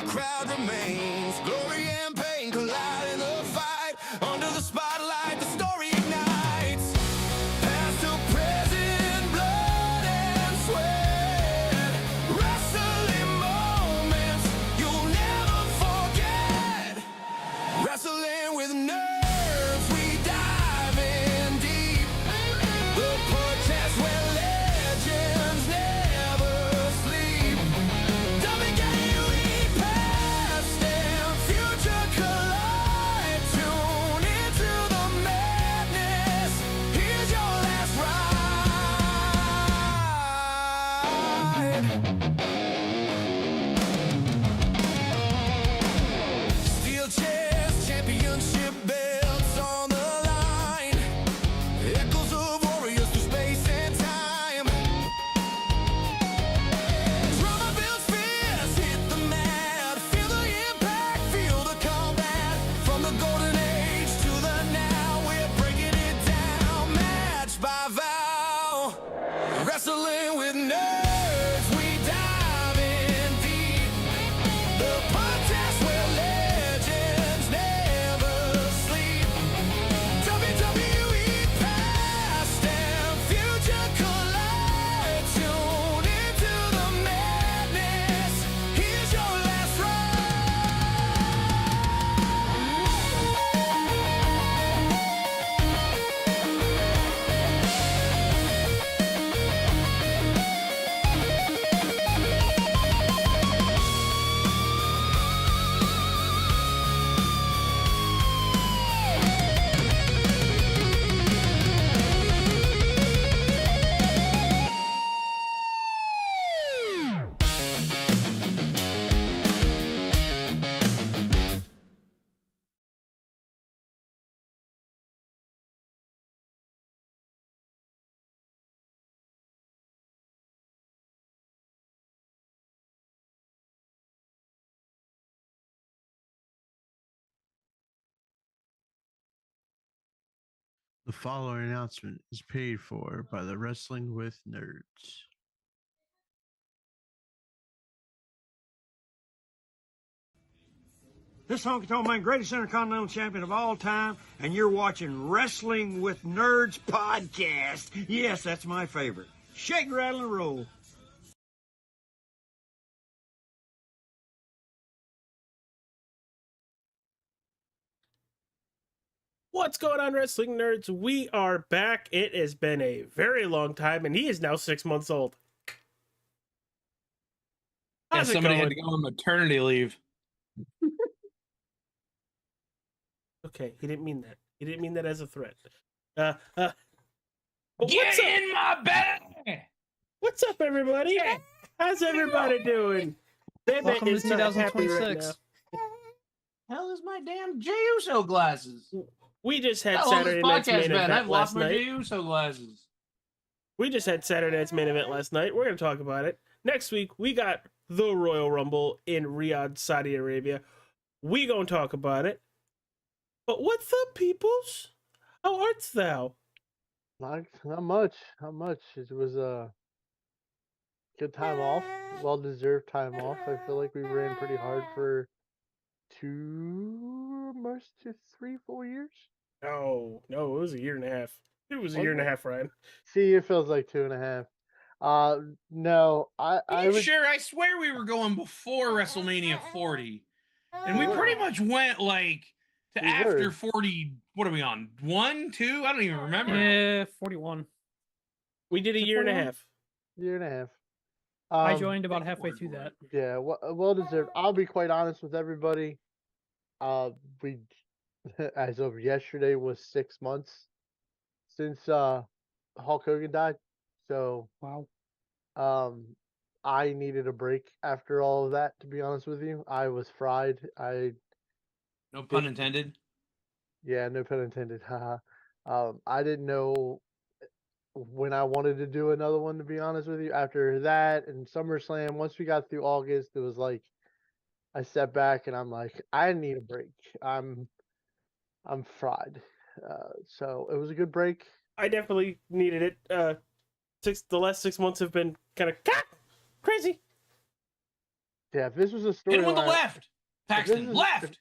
crowd remains. Glory and pain collide in the fight. Under the spotlight, the story ignites. Past to present, blood and sweat. Wrestling moments you'll never forget. Wrestling with nerves, we dive in deep. The podcast where legends never sleep. WWE past and future collide. Tune into the madness. Here's your last ride. Steel chairs, championship belts on the line. Echoes of warriors through space and time. Drama builds fears, hit the mat. Feel the impact, feel the combat. From the golden age to the now, we're breaking it down. Match by vow. Wrestling with nerds, we dive in deep. The podcast where legends never sleep. WWE past and future collide. Tune into the madness. Here's your last The following announcement is paid for by the Wrestling with Nerds. This honky tonk man, greatest intercontinental champion of all time, and you're watching Wrestling with Nerds podcast. Yes, that's my favorite. Shake, rattle, and roll. What's going on, wrestling nerds? We are back. It has been a very long time, and he is now 6 months old. Yeah, How's it somebody had going? to go on maternity leave. Okay, he didn't mean that. He didn't mean that as a threat. But Get what's up? in my bed! What's up, everybody? How's everybody doing? Bebe Welcome to is not happy right 2026. now. Hell is my damn J-Uso glasses? We just had How old Saturday this night's podcast main been? event I've last lost my night. J-Uso glasses. We just had Saturday night's main event last night. We're going to talk about it. Next week, we got the Royal Rumble in Riyadh, Saudi Arabia. We going to talk about it. But what's up, peoples? How art thou? Not much. Not much. It was a good time off. Well-deserved time off. I feel like we ran pretty hard for 2, almost to 3 full years. No, it was a year and a half. It was a Was year and a it? half, Ryan. See, it feels like 2.5. No, Are I you would. sure? I swear we were going before WrestleMania 40. And we We were. pretty much went like to We after were. 40. What are we on? 1, 2? I don't even remember. Yeah, 41. We did a Is it year and a 41? half. Year and a half. I joined about halfway through that. Yeah, well deserved. I'll be quite honest with everybody. We, as of yesterday, was 6 months since Hulk Hogan died. So Wow. I needed a break after all of that. To be honest with you, I was fried. No pun intended. Yeah, no pun intended. Haha. I didn't know when I wanted to do another one, to be honest with you. After that and SummerSlam, once we got through August, it was like I stepped back and I'm like, I need a break. I'm fried. So it was a good break. I definitely needed it. The last 6 months have been kind of crazy. Yeah, if this was a Hit him with the storyline, left. Paxton, left.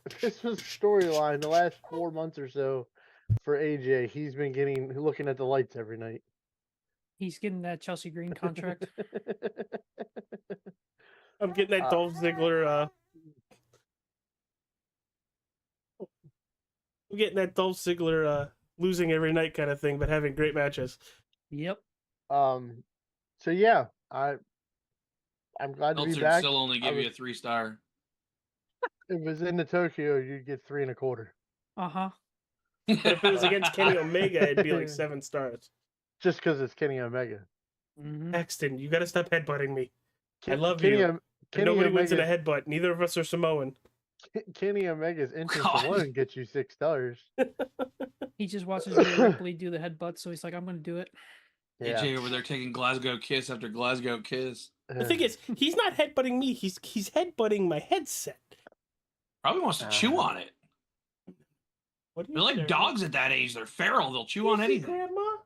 if this was storyline the last 4 months or so for AJ, he's been looking at the lights every night. He's getting that Chelsea Green contract. I'm getting that Dolph Ziggler. I'm getting that Dolph Ziggler losing every night kind of thing, but having great matches. Yep. So yeah, I'm glad to be Meltzer back. still only give you a 3-star. If it was in the Tokyo, you'd get 3.25. Uh-huh. But if it was against Kenny Omega, it'd be like 7 stars. Just because it's Kenny Omega. Mm-hmm. Paxton, you got to stop headbutting me. I love Kenny, you. Kenny Nobody wins in a Omega's- headbutt. Neither of us are Samoan. Kenny Omega's entrance God. alone gets you 6 stars. He just watches Rhea Ripley do the headbutt, so he's like, I'm going to do it. Yeah. AJ over there taking Glasgow kiss after Glasgow kiss. The thing is, he's not headbutting me. He's headbutting my headset. Probably wants to chew on it. What do you They're like there? dogs at that age. They're feral. They'll chew on Easy, anything. Grandma.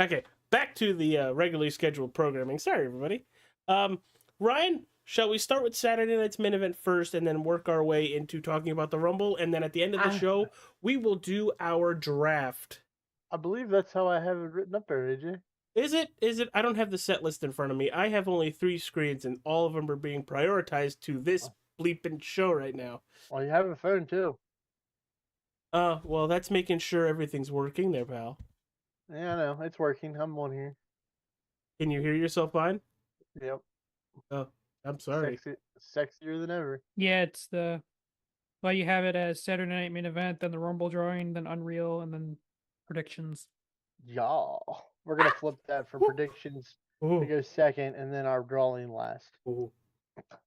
Okay, back to the regularly scheduled programming. Sorry, everybody. Ryan, shall we start with Saturday night's main event first and then work our way into talking about the Rumble? And then at the end of the show, we will do our draft. I believe that's how I have it written up there, AJ. Is it? I don't have the set list in front of me. I have only 3 screens, and all of them are being prioritized to this bleeping show right now. Well, you have a phone too. Well, that's making sure everything's working there, pal. Yeah, I know. It's working. I'm on here. Can you hear yourself fine? Yep. Oh, I'm sorry. Sexier than ever. Yeah, it's the... Well, you have it as Saturday Night Main Event, then the Rumble drawing, then Unreal, and then predictions. Y'all. We're going to flip that for predictions to Ooh, go second and then our drawing last. ooh.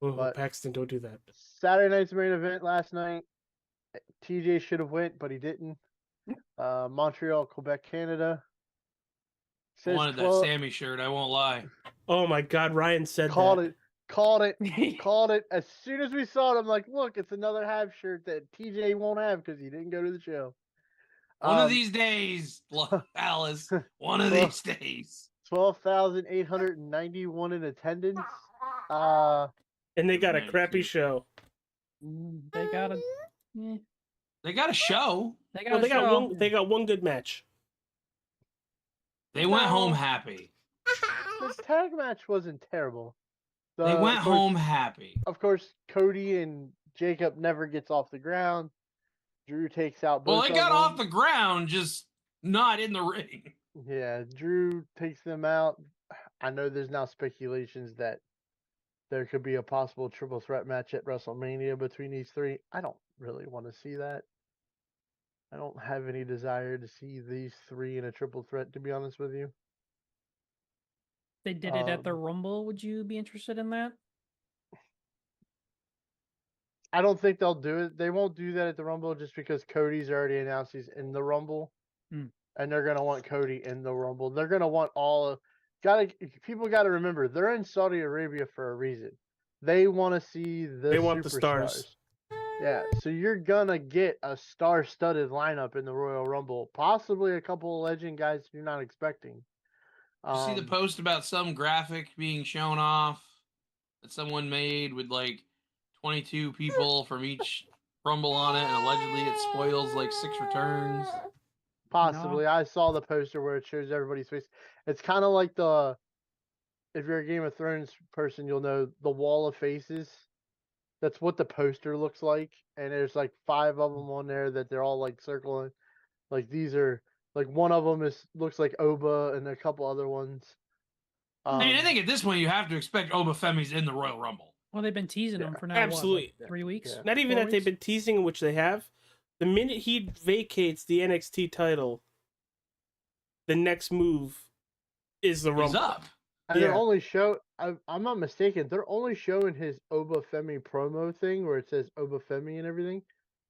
But- Paxton, don't do that. Saturday night's main event last night. TJ should have went, but he didn't. Montreal, Quebec, Canada. I Says wanted that 12 Sammy shirt. I won't lie. Oh my God, Ryan said Called that. called it. As soon as we saw it, I'm like, look, it's another half shirt that TJ won't have because he didn't go to the show. One of these days, Alice. One of these days. 12,891 in attendance. And they got a Nice, crappy dude. show. They got a... They got a show. They got Well, a they got show. one. They got one good match. They went home happy. This tag match wasn't terrible. They went of course- home happy. Of course, Cody and Jacob never gets off the ground. Drew takes out both Well, they of got them. off the ground, just not in the ring. Yeah, Drew takes them out. I know there's now speculations that there could be a possible triple threat match at WrestleMania between these three. I don't really want to see that. I don't have any desire to see these three in a triple threat, to be honest with you. They did it at the Rumble. Would you be interested in that? I don't think they'll do it. They won't do that at the Rumble just because Cody's already announced he's in the Rumble. Hmm. And they're gonna want Cody in the Rumble. They're gonna want people gotta remember they're in Saudi Arabia for a reason. They want to see They want the stars. Yeah, so you're gonna get a star-studded lineup in the Royal Rumble, possibly a couple of legend guys you're not expecting. You see the post about some graphic being shown off that someone made with like 22 people from each Rumble on it, and allegedly it spoils like 6 returns. Possibly. I saw the poster where it shows everybody's face. It's kind of like if you're a Game of Thrones person, you'll know the Wall of Faces. That's what the poster looks like. And there's like 5 of them on there that they're all like circling. Like these are, like one of them looks like Oba and a couple other ones. I mean, I think at this point you have to expect Obafemi's in the Royal Rumble. Well, they've been teasing Yeah, them for now. absolutely. What, like 3 weeks? Yeah. Not even 4 that they've weeks? been teasing, which they have. The minute he vacates the NXT title, the next move is the He's Rumble. up. And they're Yeah. only I'm not mistaken, they're only showing his Obafemi promo thing where it says Obafemi and everything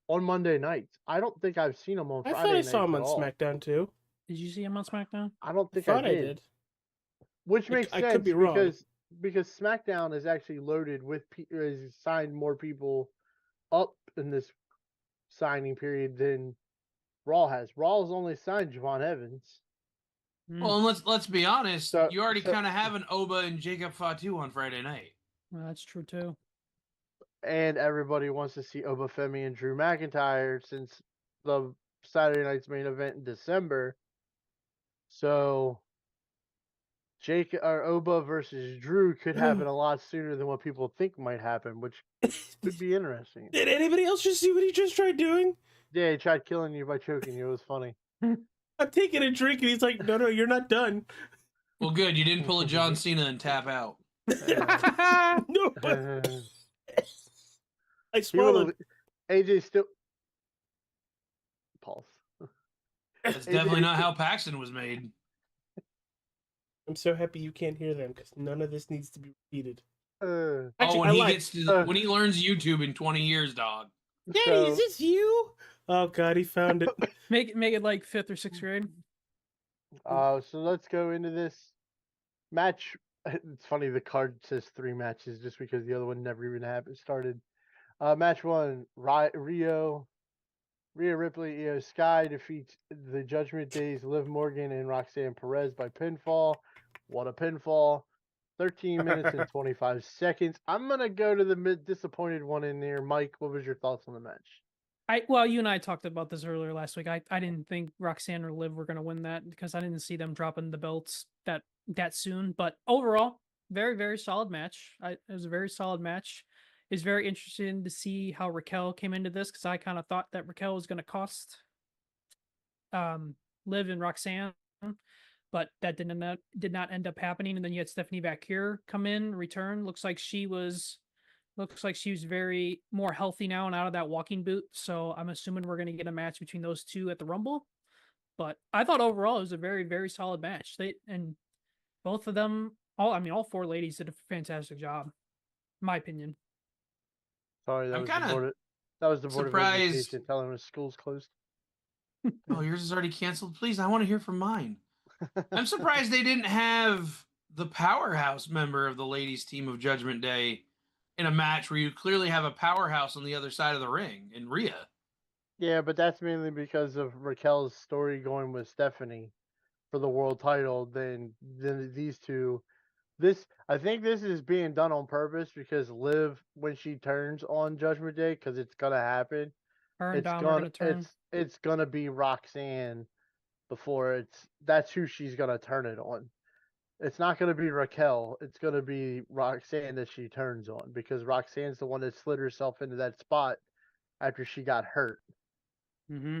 on Monday nights. I don't think I've seen him on I Friday thought I nights saw him at on all. SmackDown too. Did you see him on SmackDown? I don't I think thought I did. Which I- makes I sense could be wrong. because SmackDown is actually loaded with has signed more people up in this signing period than Raw has. Raw has only signed Javon Evans. Well, and let's be honest. So- You already so- kind of have an Oba and Jacob Fatu on Friday night. Well, that's true too. And everybody wants to see Obafemi and Drew McIntyre since the Saturday night's main event in December. So Jake or Oba versus Drew could happen a lot sooner than what people think might happen, which could be interesting. Did anybody else just see what he just tried doing? Yeah, he tried killing you by choking you. It was funny. I'm taking a drink, and he's like, "No, you're not done." Well, good. You didn't pull a John Cena and tap out. No, but I He swallowed. would've- AJ still pulse. That's definitely not how Paxton was made. I'm so happy you can't hear them because none of this needs to be repeated. Uh, Actually, when I he lied. gets to when he learns YouTube in 20 years, dog. Daddy, so- is this you? Oh God, he found it. Make it like 5th or 6th grade. So let's go into this match. It's funny the card says 3 matches just because the other one never even started. Match 1, Rhea Ripley, Io Sky defeats the Judgment Day's Liv Morgan and Roxanne Perez by pinfall. What a pinfall. 13 minutes and 25 seconds. I'm going to go to the disappointed one in there. Mike, what was your thoughts on the match? Well, you and I talked about this earlier last week. I didn't think Roxanne or Liv were going to win that because I didn't see them dropping the belts that soon. But overall, very, very solid match. It was a very solid match. It's very interesting to see how Raquel came into this because I kind of thought that Raquel was going to cost Liv and Roxanne, but that did not end up happening. And then you had Stephanie Vaquer come in, return. Looks like she was very more healthy now and out of that walking boot. So I'm assuming we're going to get a match between those two at the Rumble. But I thought overall it was a very, very solid match. And both of them, all 4 ladies did a fantastic job, in my opinion. Sorry, that I'm was kinda the board. That was the board of surprised- education telling us school's closed. Oh, yours is already canceled. Please, I want to hear from mine. I'm surprised they didn't have the powerhouse member of the ladies' team of Judgment Day in a match where you clearly have a powerhouse on the other side of the ring in Rhea. Yeah, but that's mainly because of Raquel's story going with Stephanie for the world title. Then these two, I think this is being done on purpose because Liv, when she turns on Judgment Day, because it's gonna happen, Her and it's Dom are going to turn. it's gonna be Roxanne before that's who she's gonna turn it on. It's not gonna be Raquel. It's gonna be Roxanne that she turns on because Roxanne's the one that slid herself into that spot after she got hurt. Mm-hmm.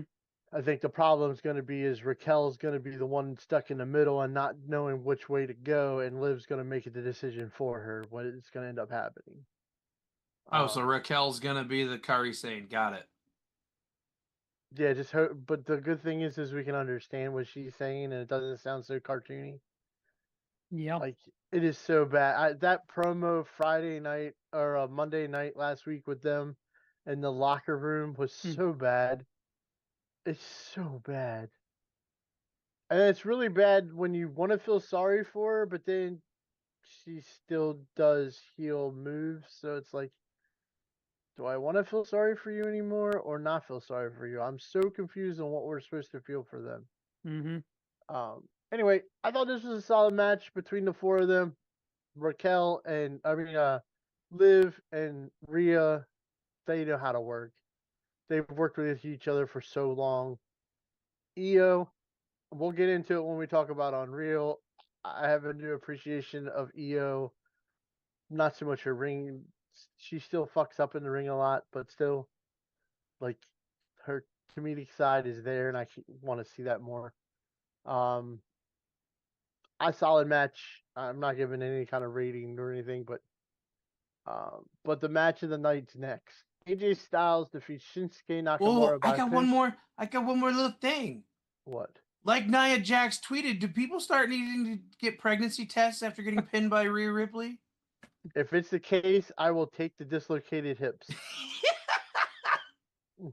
I think the problem's going to be is Raquel's going to be the one stuck in the middle and not knowing which way to go, and Liv's going to make the decision for her what it's going to end up happening. Oh, so Raquel's gonna be the Kari Sane. Got it. Yeah, just her. But the good thing is we can understand what she's saying, and it doesn't sound so cartoony. Yeah. Like it is so bad. That promo Friday night or Monday night last week with them in the locker room was so bad. It's so bad. And it's really bad when you want to feel sorry for her, but then she still does heel moves. So it's like, do I want to feel sorry for you anymore or not feel sorry for you? I'm so confused on what we're supposed to feel for them. Mm-hmm. Anyway, I thought this was a solid match between the 4 of them. Liv and Rhea, they know how to work. They've worked with each other for so long. Io, we'll get into it when we talk about Unreal. I have a new appreciation of Io. Not so much her ring. She still fucks up in the ring a lot, but still, like, her comedic side is there, and I want to see that more. A solid match. I'm not giving any kind of rating or anything, but the match of the night's next. AJ Styles defeats Shinsuke Nakamura Oh, by I got one more little thing. What? Like Nia Jax tweeted, do people start needing to get pregnancy tests after getting pinned by Rhea Ripley? If it's the case, I will take the dislocated hips.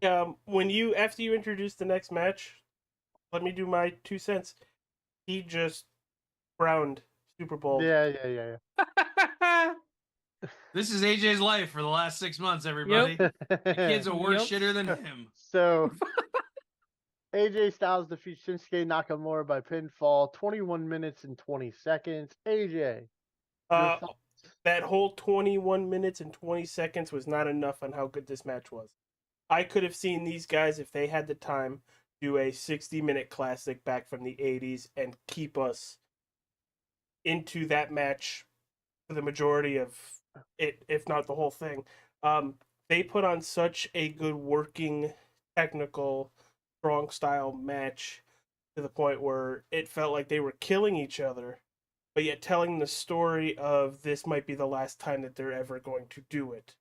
After you introduce the next match, let me do my 2 cents. He just frowned Super Bowl. Yeah. This is AJ's life for the last 6 months, everybody. The kid's a worse Yep. shitter than him. So AJ Styles defeats Shinsuke Nakamura by pinfall, 21 minutes and 20 seconds. AJ, your Uh, thoughts? that whole 21 minutes and 20 seconds was not enough on how good this match was. I could have seen these guys, if they had the time, do a 60-minute classic back from the 80s and keep us into that match for the majority of it, if not the whole thing. They put on such a good working, technical, strong style match to the point where it felt like they were killing each other, but yet telling the story of this might be the last time that they're ever going to do it.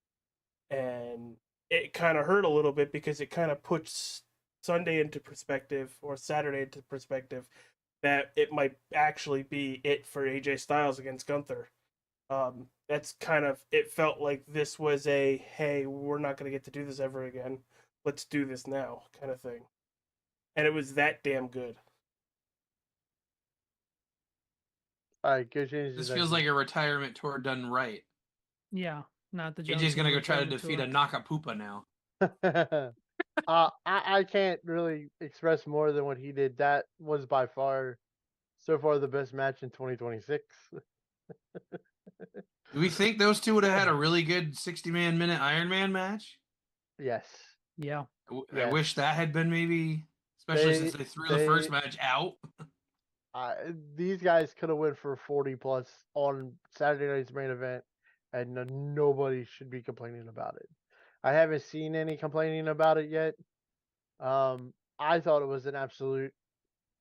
And it kind of hurt a little bit because it kind of puts Sunday into perspective or Saturday into perspective that it might actually be it for AJ Styles against Gunther. That's kind of, it felt like this was a, hey, we're not going to get to do this ever again. Let's do this now kind of thing. And it was that damn good. All right, go change This the feels like a retirement tour done right. Yeah, not the John AJ's gonna Cena go try to retirement defeat tour. a Nakapoopa now. I can't really express more than what he did. That was by far, so far, the best match in 2026. Do we think those two would have had a really good 60-man minute Iron Man match? Yes. Yeah. I Yes. wish that had been maybe, especially since they threw the first they- match out. These guys could have went for 40 plus on Saturday night's main event, and nobody should be complaining about it. I haven't seen any complaining about it yet. I thought it was an absolute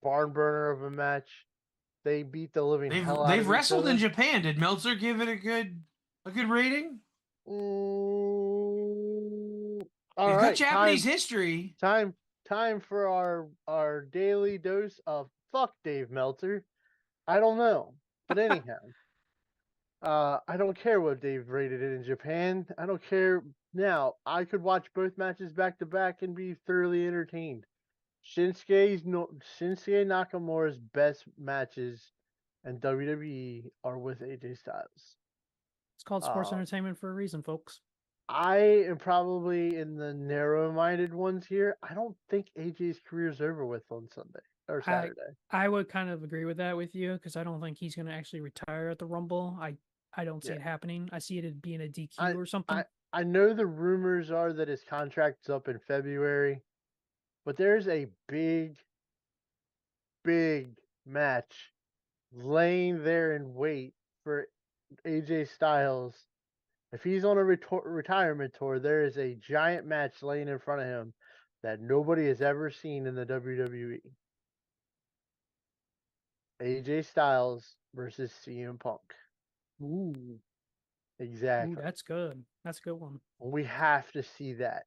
barn burner of a match. They beat the living hell out They've of wrestled in each Japan. Did Meltzer give it a good rating? other. We've All got right, Japanese history. time for our daily dose of fuck Dave Meltzer. I don't know, but anyhow, I don't care what Dave rated it in Japan. I don't care now. I could watch both matches back to back and be thoroughly entertained. Shinsuke Nakamura's best matches in WWE are with AJ Styles. It's called sports Uh, entertainment for a reason, folks. I am probably in the narrow-minded ones here. I don't think AJ's career's over with on Sunday or Saturday. I would kind of agree with that with you because I don't think he's going to actually retire at the Rumble. I don't see Yeah. it happening. I see it as being a DQ or something. I know the rumors are that his contract's up in February, but there's a big match laying there in wait for AJ Styles. If he's on a retirement tour, there is a giant match laying in front of him that nobody has ever seen in the WWE. AJ Styles versus CM Punk. Ooh, Exactly. that's good. That's a good one. We have to see that.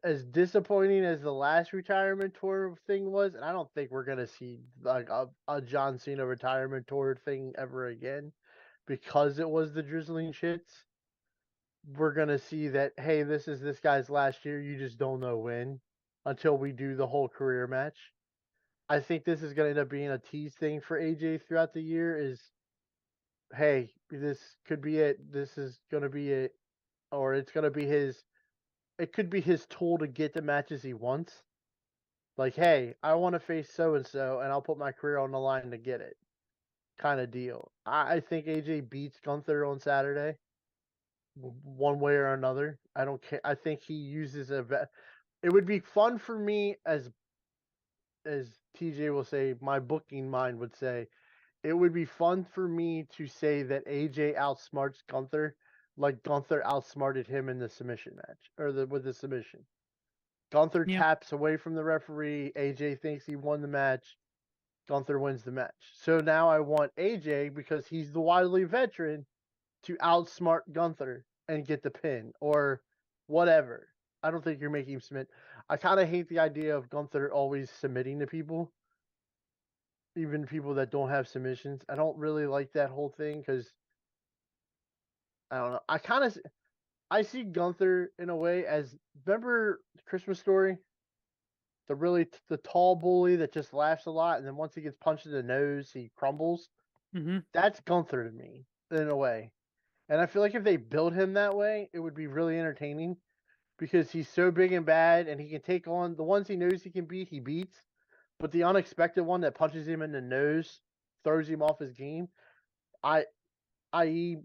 As disappointing as the last retirement tour thing was, and I don't think we're gonna see like a John Cena retirement tour thing ever again because it was the drizzling shits. We're gonna see that, hey, this is this guy's last year. You just don't know when until we do the whole career match. I think this is gonna end up being a tease thing for AJ throughout the year. Is, hey, this could be it. This is gonna be it, or it's gonna be his. It could be his tool to get the matches he wants. Like, hey, I want to face so and so, and I'll put my career on the line to get it, kind of deal. I think AJ beats Gunther on Saturday, one way or another. I don't care. I think he uses it would be fun for me as TJ will say, my booking mind would say, it would be fun for me to say that AJ outsmarts Gunther like Gunther outsmarted him in the submission match or with the submission. Gunther Yeah. taps away from the referee. AJ thinks he won the match. Gunther wins the match. So now I want AJ, because he's the wily veteran, to outsmart Gunther and get the pin or whatever. I don't think you're making him submit. I kind of hate the idea of Gunther always submitting to people, even people that don't have submissions. I don't really like that whole thing because I don't know. I see Gunther in a way as, remember Christmas Story? The tall bully that just laughs a lot, and then once he gets punched in the nose, he crumbles. Mm-hmm. That's Gunther to me in a way, and I feel like if they build him that way, it would be really entertaining. because he's so big and bad, and he can take on the ones he knows he can beat. He beats, but the unexpected one that punches him in the nose, throws him off his game. I.e.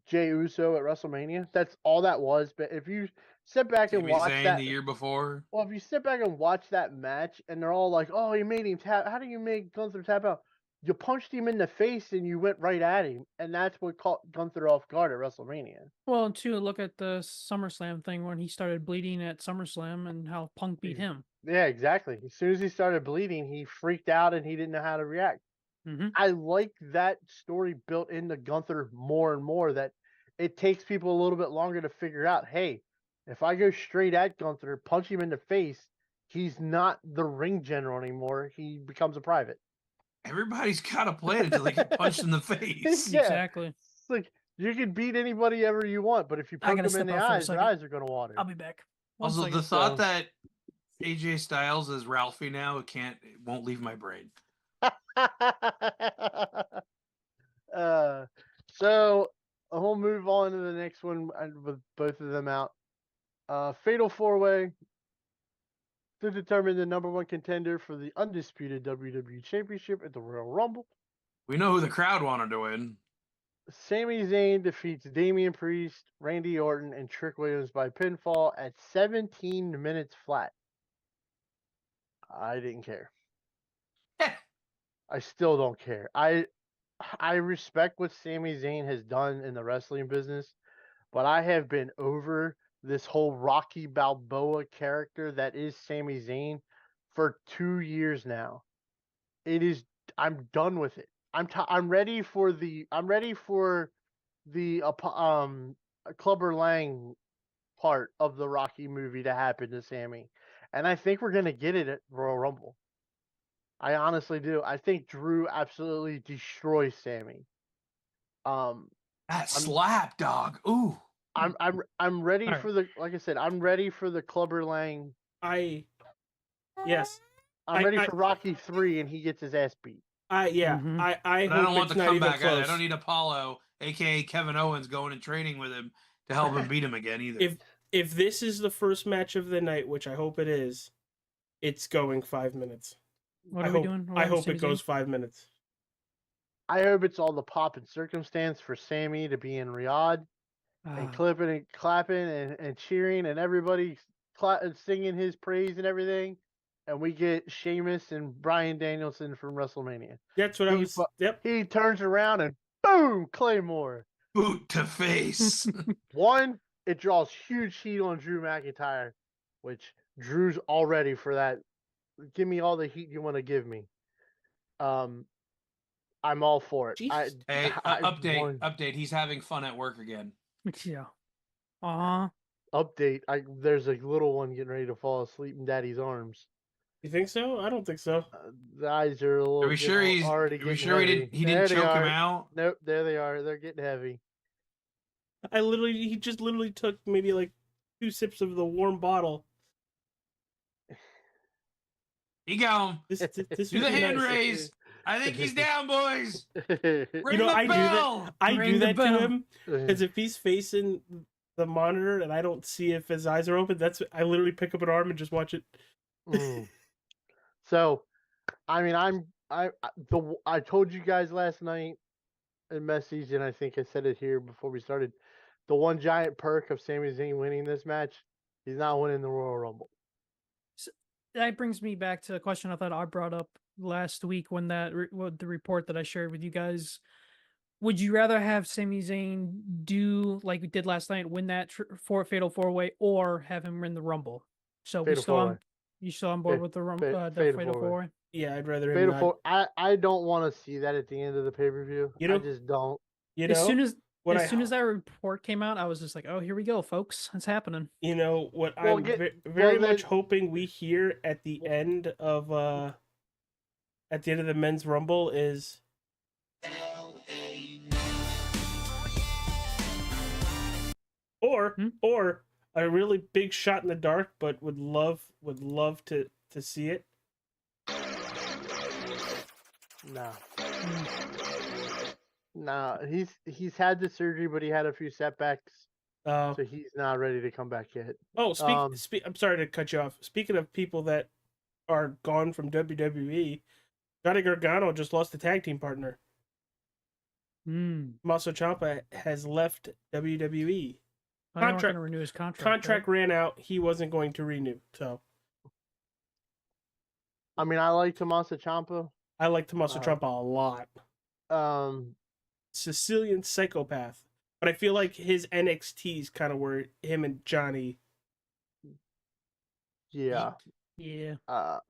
Jey Uso at WrestleMania. That's all that was. But if you sit back and Sami watch Zayn that, the year before. well, if you sit back and watch that match, and they're all like, "Oh, you made him tap. How do you make Gunther tap out?" You punched him in the face and you went right at him, and that's what caught Gunther off guard at WrestleMania. Well, and to look at the SummerSlam thing when he started bleeding at SummerSlam and how Punk beat him. Yeah, exactly. As soon as he started bleeding, he freaked out and he didn't know how to react. Mm-hmm. I like that story built into Gunther more and more, that it takes people a little bit longer to figure out, hey, if I go straight at Gunther, punch him in the face, he's not the ring general anymore. He becomes a private. Everybody's got a plan until they get punched in the face. Yeah. Exactly. It's like, you can beat anybody ever you want, but if you I poke gotta them in step the out for a eyes, their second. eyes are going to water. I'll be back. One Also, second. the thought So- that AJ Styles is Ralphie now it won't leave my brain. So we'll move on to the next one with both of them out. Fatal 4-way to determine the number one contender for the undisputed WWE Championship at the Royal Rumble. We know who the crowd wanted to win. Sami Zayn defeats Damian Priest, Randy Orton, and Trick Williams by pinfall at 17 minutes flat. I didn't care. I still don't care. I respect what Sami Zayn has done in the wrestling business, but I have been over this whole Rocky Balboa character that is Sami Zayn for 2 years now. I'm done with it. I'm ready for the Clubber Lang part of the Rocky movie to happen to Sami, and I think we're gonna get it at Royal Rumble. I honestly do. I think Drew absolutely destroys Sami. That slap, dog. Ooh. I'm ready All right. for like I said, I'm ready for the Clubber Lang. Yes. I'm ready for Rocky 3 and he gets his ass beat. Mhm. I But I hope don't want it's the not even comeback either. I close. don't need Apollo, aka Kevin Owens, going and training with him to help him beat him again either. If this is the first match of the night, which I hope it is, it's going 5 minutes. What I are we hope, doing? I hope it goes 5 minutes. I hope it's all the pop and circumstance for Sami to be in Riyadh and clipping and clapping and cheering and everybody singing his praise and everything. And we get Sheamus and Bryan Danielson from WrestleMania. That's what I was. Yep. He turns around and boom, Claymore. Boot to face. One, it draws huge heat on Drew McIntyre, which Drew's all ready for that. Give me all the heat you want to give me. I'm all for it. Jesus. Hey, update. He's having fun at work again. Yeah. Update. There's a little one getting ready to fall asleep in Daddy's arms. You think so? I don't think so. The eyes are a little. Are we sure he's already Are we getting sure heavy. he didn't There they choke him are. out? Nope, there they are. They're getting heavy. He just literally took maybe like 2 sips of the warm bottle. He got him. This Do would the be hand nice. raise. I think he's down, boys. Ring Ring the I do bell. that. I Ring do the that to bell. him because if he's facing the monitor and I don't see if his eyes are open, I literally pick up an arm and just watch it. So, I mean, I told you guys last night in message, and I think I said it here before we started. The one giant perk of Sami Zayn winning this match, he's not winning the Royal Rumble. That brings me back to a question I thought I brought up last week when the report that I shared with you guys. Would you rather have Sami Zayn do like we did last night, win that fatal 4-way, or have him win the Rumble? So Fatal we still 4-way. You still on board with the Fatal fatal 4-way. 4-way? Yeah, I'd rather him Fatal not. 4. I don't want to see that at the end of the pay per view. You know- I just don't. You know, As soon what as that report came out, I was just like, "Oh, here we go, folks. It's happening." you know what Well, I'm well, very much then- hoping we hear at the end of the men's rumble is or a really big shot in the dark, but would love to see it. No. No, he's had the surgery, but he had a few setbacks. so he's not ready to come back yet. I'm sorry to cut you off. Speaking of people that are gone from WWE, Johnny Gargano just lost a tag team partner. Tommaso Ciampa has left WWE. They're not going to renew his contract. Contract ran out. He wasn't going to renew. So, I mean, I like Tommaso Ciampa. I like Tommaso Ciampa a lot. Sicilian psychopath. But I feel like his NXT's kind of where him and Johnny. Yeah. Yeah.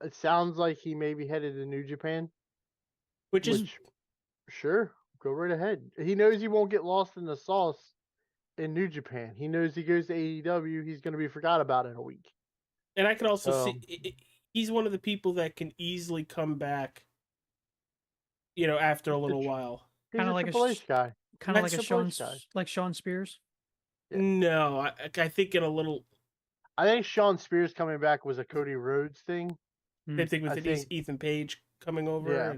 It sounds like he may be headed to New Japan. Which sure, go right ahead. He knows he won't get lost in the sauce in New Japan. He knows he goes to AEW, he's going to be forgot about in a week. And I can also see he's one of the people that can easily come back, after a little while. Kind of like a guy. Kind of like Sean Spears. Yeah. No, I think in a little. I think Sean Spears coming back was a Cody Rhodes thing. Same thing with Ethan Page coming over.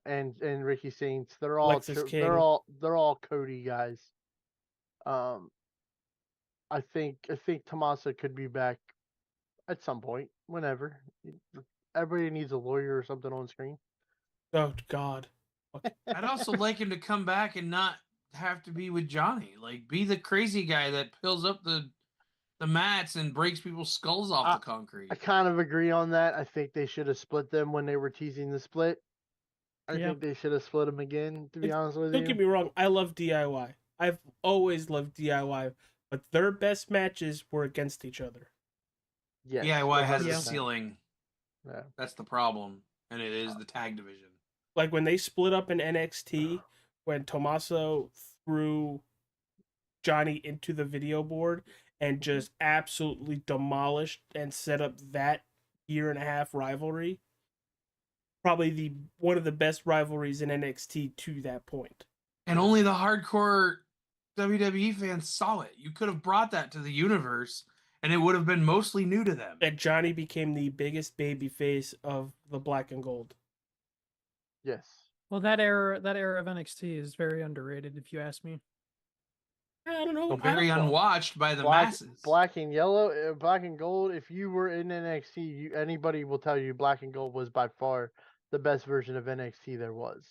And Ricky Saints. They're all Cody guys. I think Tommaso could be back at some point, whenever. Everybody needs a lawyer or something on screen. Oh God. I'd also like him to come back and not have to be with Johnny. Like, be the crazy guy that fills up the mats and breaks people's skulls off the concrete. I kind of agree on that. I think they should have split them when they were teasing the split. I think they should have split them again, to be honest with you. Don't get me wrong. I love DIY. I've always loved DIY, but their best matches were against each other. Yes, DIY has a ceiling. Yeah. That's the problem. And it is the tag division. Like when they split up in NXT, when Tommaso threw Johnny into the video board and just absolutely demolished and set up that 1.5-year rivalry. Probably one of the best rivalries in NXT to that point. And only the hardcore WWE fans saw it. You could have brought that to the universe and it would have been mostly new to them. And Johnny became the biggest babyface of the Black and Gold. Yes. Well, that era of NXT is very underrated, if you ask me. I don't know. Very unwatched by the masses. Black and Gold. If you were in NXT, anybody will tell you Black and Gold was by far the best version of NXT there was.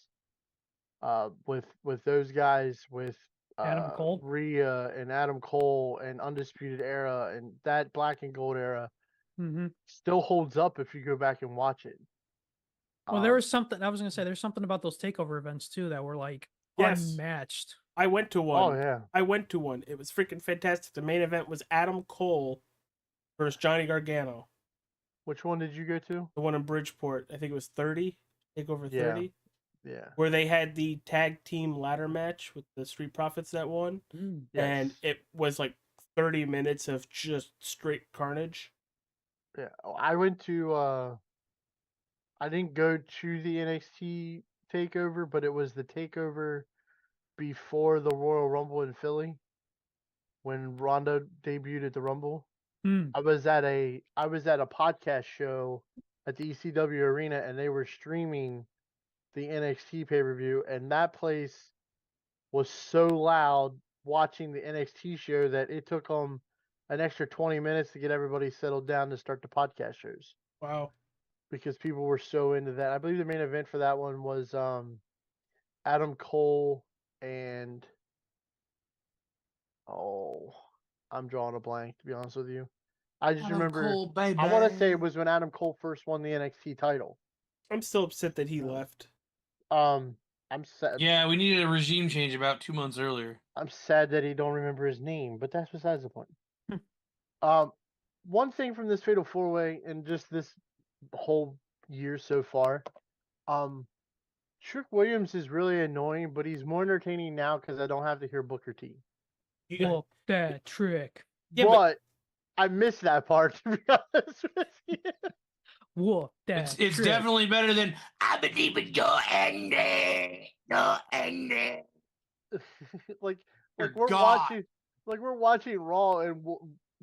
With those guys, with Adam Cole, Rhea, and Adam Cole, and Undisputed Era, and that Black and Gold era still holds up if you go back and watch it. Well, there was something I was gonna say. There's something about those takeover events too that were like unmatched. I went to one. Oh yeah, I went to one. It was freaking fantastic. The main event was Adam Cole versus Johnny Gargano. Which one did you go to? The one in Bridgeport. I think it was 30. Takeover 30. Yeah. Where they had the tag team ladder match with the Street Profits that won, and it was like 30 minutes of just straight carnage. Yeah, I went to. I didn't go to the NXT takeover, but it was the takeover before the Royal Rumble in Philly when Ronda debuted at the Rumble. I was at a podcast show at the ECW arena, and they were streaming the NXT pay-per-view, and that place was so loud watching the NXT show that it took them an extra 20 minutes to get everybody settled down to start the podcast shows. Wow. Because people were so into that. I believe the main event for that one was Adam Cole and I'm drawing a blank, to be honest with you. I just remember Cole, baby. I want to say it was when Adam Cole first won the NXT title. I'm still upset that he left. I'm sad. Yeah, we needed a regime change about 2 months earlier. I'm sad that he don't remember his name, but that's besides the point. One thing from this Fatal 4-Way and just this whole year so far, Trick Williams is really annoying, but he's more entertaining now because I don't have to hear Booker T. Whoop that trick. Yeah, but I missed that part, to be honest with you. Whoop that It's trick. definitely better than I believe in your ending. Your ending. like we're watching Raw and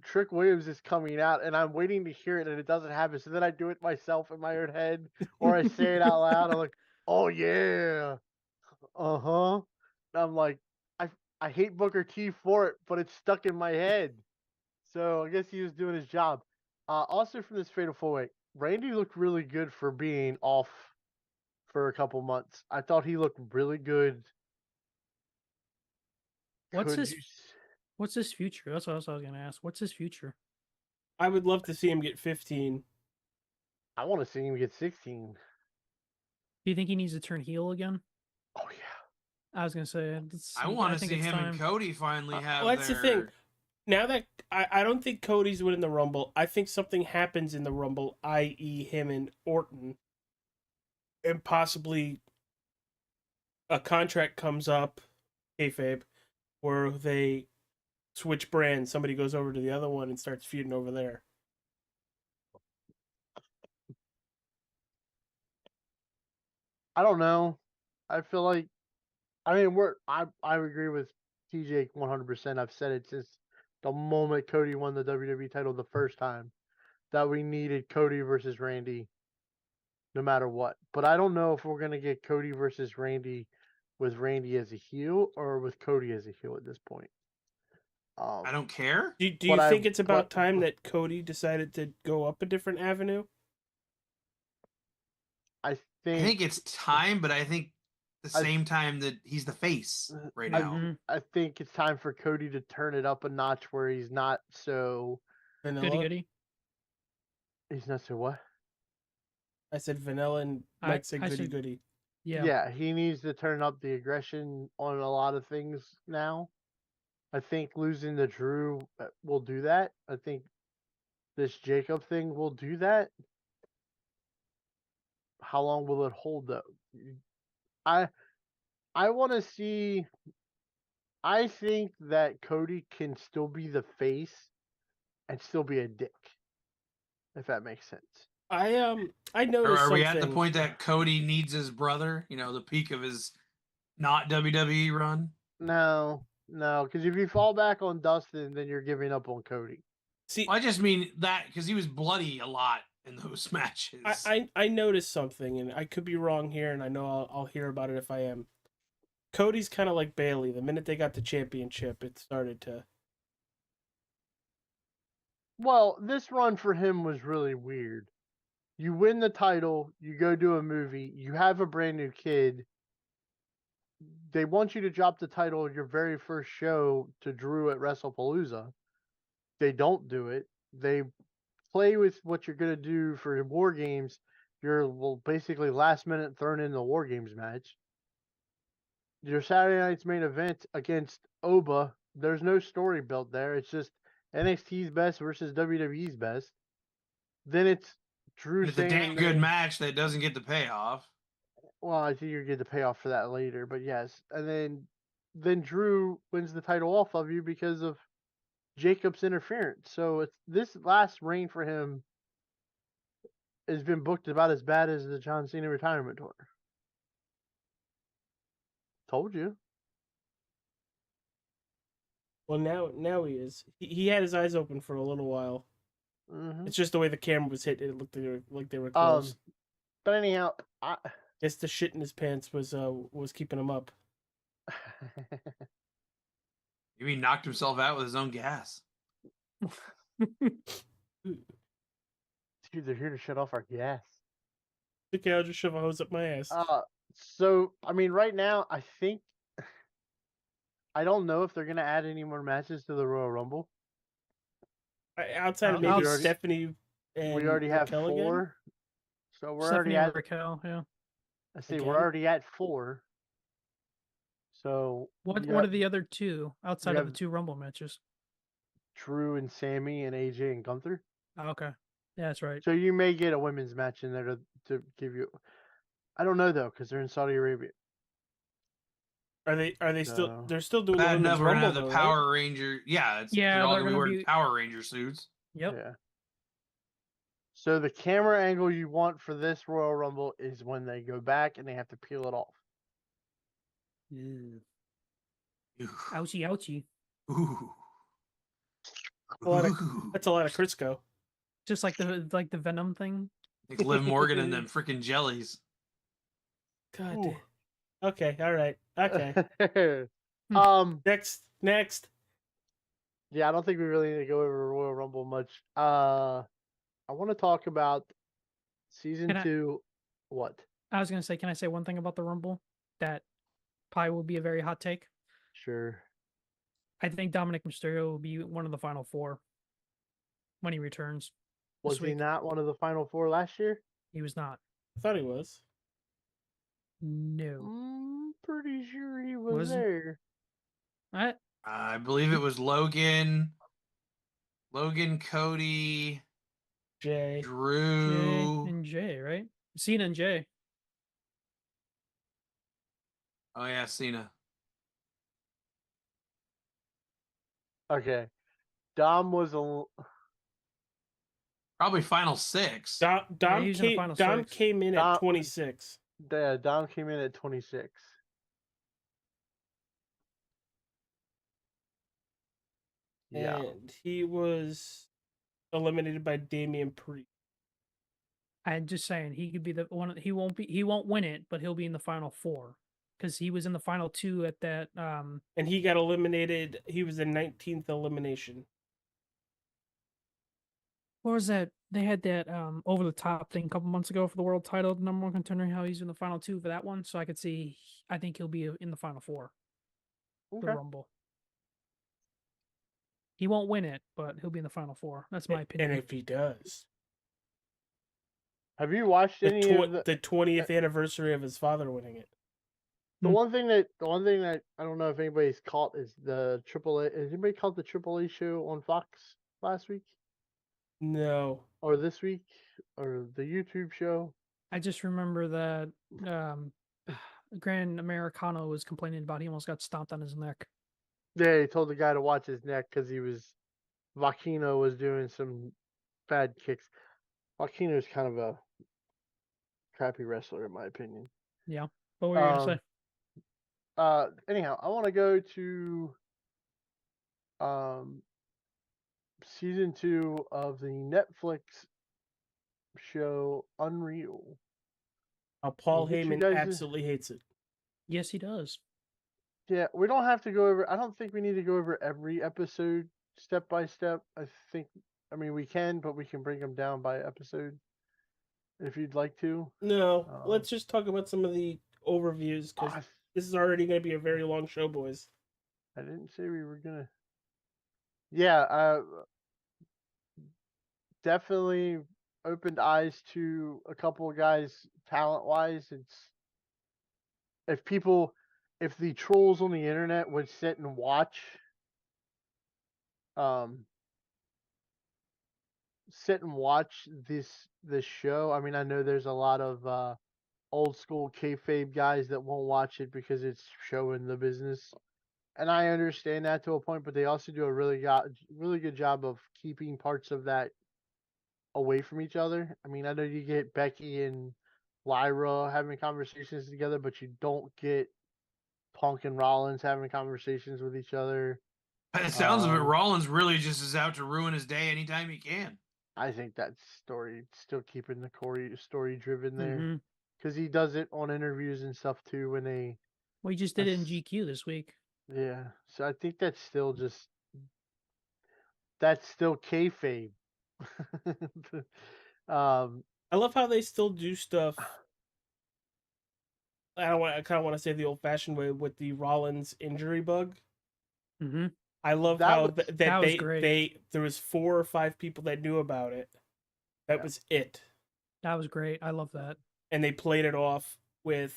Trick Williams is coming out, and I'm waiting to hear it, and it doesn't happen. So then I do it myself in my own head, or I say it out loud. I'm like, "Oh yeah, I'm like, I hate Booker T for it, but it's stuck in my head. So I guess he was doing his job. Also from this Fatal 4-Way, Randy looked really good for being off for a couple months. I thought he looked really good. What's Could his you? What's his future? That's what I was gonna ask. What's his future? I would love to see him get 15. I want to see him get 16. Do you think he needs to turn heel again? Oh yeah. I was gonna say. I want to think see it's him time. and Cody finally have Well, that's the thing. their. Now that I don't think Cody's winning the Rumble, I think something happens in the Rumble, i.e., him and Orton, and possibly a contract comes up, kayfabe, where they switch brands. Somebody goes over to the other one and starts feuding over there. I don't know. I feel like, I mean, I agree with TJ 100%. I've said it since the moment Cody won the WWE title the first time that we needed Cody versus Randy no matter what. But I don't know if we're going to get Cody versus Randy with Randy as a heel or with Cody as a heel at this point. I don't care. Do you think it's about time that Cody decided to go up a different avenue? I I think it's time, but I think the I- same time that he's the face right now. I think it's time for Cody to turn it up a notch where he's not so Vanilla? Goody. he's not so what? I said vanilla and Mike said I goody said- goody. Yeah. He needs to turn up the aggression on a lot of things now. I think losing the Drew will do that. I think this Jacob thing will do that. How long will it hold though? I want to see. I think that Cody can still be the face and still be a dick, if that makes sense. I Or noticed are we something. at the point that Cody needs his brother? You know, the peak of his not WWE run. No, because if you fall back on Dustin, then you're giving up on Cody. See, Well, I just mean that because he was bloody a lot in those matches. I noticed something, and I could be wrong here, and I know I'll hear about it if I am. Cody's kind of like Bailey. The minute they got the championship, it started to. Well, this run for him was really weird. You win the title, you go do a movie, you have a brand new kid. They want you to drop the title your very first show to Drew at WrestlePalooza. They don't do it. They play with what you're going to do for War Games. You're basically last minute thrown in the War Games match. Your Saturday night's main event against Oba, there's no story built there. It's just NXT's best versus WWE's best. Then it's Drew It's a saying damn good match that doesn't get the payoff. Well, I think you're going to pay off for that later, but yes. And then Drew wins the title off of you because of Jacob's interference. So it's this last reign for him has been booked about as bad as the John Cena retirement tour. Told you. Well, now he is. He had his eyes open for a little while. Mm-hmm. It's just the way the camera was hit. It looked like they were close. But anyhow, Guess the shit in his pants was keeping him up. Maybe he knocked himself out with his own gas. Dude, they're here to shut off our gas. Okay, I'll just shove a hose up my ass. So I mean, right now, I don't know if they're gonna add any more matches to the Royal Rumble. Outside of I'll- maybe I'll- Stephanie and We already have Raquel 4, again? so we're Stephanie already at. Raquel, yeah. I see Again? we're already at 4. So What you are have the other two outside of have- the 2 Rumble matches? Drew and Sammy and AJ and Gunther. Oh, okay. Yeah, that's right. So you may get a women's match in there to give you. I don't know though, because they're in Saudi Arabia. Are they still? No. They're still doing the Bad women's enough, we're gonna Rumble have the though, right? Power Ranger. Yeah, Yeah, they're all they're gonna be gonna wearing be- Power Ranger suits. Yep. Yeah. So the camera angle you want for this Royal Rumble is when they go back and they have to peel it off. Ew. Ooh. Ouchie, ouchie. Ooh. A lot of- Ooh. That's a lot of Crisco. Just like the Venom thing. Like Liv Morgan and them freaking jellies. God. Ooh. Okay. All right. Okay. Next. Yeah, I don't think we really need to go over Royal Rumble much. I want to talk about season Can I- 2. What? I was gonna say, can I say one thing about the Rumble that probably will be a very hot take? Sure. I think Dominic Mysterio will be one of the final 4 when he returns. Was this he week. not one of the final 4 last year? He was not. I thought he was. No. I'm pretty sure he was Was he? there. I believe it was Logan, Cody, Jay. Drew. and Jay, right? Cena and Jay. Oh yeah, Cena. Okay. Dom was a. Probably final 6. Dom he was in the final Dom 6. came in Dom- at 26. Yeah, Dom came in at 26. Yeah. And he was eliminated by Damian Priest. I'm just saying he could be the one. He won't win it, but he'll be in the final 4 because he was in the final 2 at that. And he got eliminated. He was the 19th elimination. What was that? They had that over the top thing a couple months ago for the world title, the number 1 contender. How he's in the final 2 for that one, so I could see. I think he'll be in the final 4. The Okay. Rumble. He won't win it, but he'll be in the final 4. That's my opinion. And if he does, Have you watched any of the 20th anniversary of his father winning it. the one thing that I don't know if anybody's caught is the AAA. Has anybody caught the AAA show on Fox last week No. or this week or the YouTube show? I just remember that Grand Americano was complaining about he almost got stomped on his neck. Yeah, he told the guy to watch his neck because Vakino was doing some bad kicks. Vakino's kind of a crappy wrestler in my opinion. Yeah. What were you gonna say? Anyhow, I want to go to season 2 of the Netflix show Unreal. Paul Get you Heyman guys- absolutely hates it. Yes, he does. Yeah, we don't have to go over. I don't think we need to go over every episode step by step. I mean, we can, but we can break them down by episode if you'd like to. No, let's just talk about some of the overviews because I this is already going to be a very long show, boys. I didn't say we were gonna. Yeah, definitely opened eyes to a couple of guys talent wise. If the trolls on the internet would sit and watch, this show. I mean, I know there's a lot of old school kayfabe guys that won't watch it because it's showing the business. And I understand that to a point, but they also do a really good job of keeping parts of that away from each other. I mean, I know you get Becky and Lyra having conversations together, but you don't get Punk and Rollins having conversations with each other. By the sounds of it, Rollins really just is out to ruin his day anytime he can. I think that story still keeping the Corey story driven there Mhm. because he does it on interviews and stuff too when they. Well, he just did it in That's- GQ this week. Yeah, so I think that's still kayfabe. I love how they still do stuff. I kind of want to say the old-fashioned way with the Rollins injury bug. Mm-hmm. I love That how was- that was great. there was 4 or 5 people that knew about it. That Yeah. was it, That was great. I love that. and they played it off with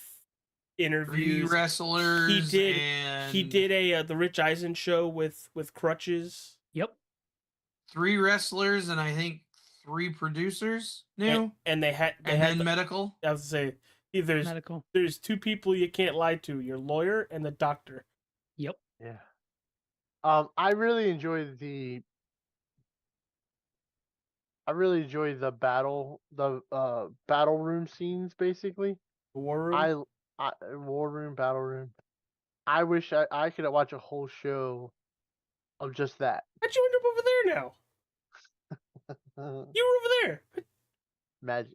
3 interviews. wrestlers. He did a the Rich Eisen show with crutches. Yep. 3 wrestlers and I think 3 producers knew. And they had And medical. I was to say there's Medical. 2 people you can't lie to: your lawyer and the doctor. Yep. Yeah. I really enjoy the battle room scenes basically. War room. War room, battle room. I wish I could watch a whole show of just that. How'd you end up over there now? You were over there. Magic.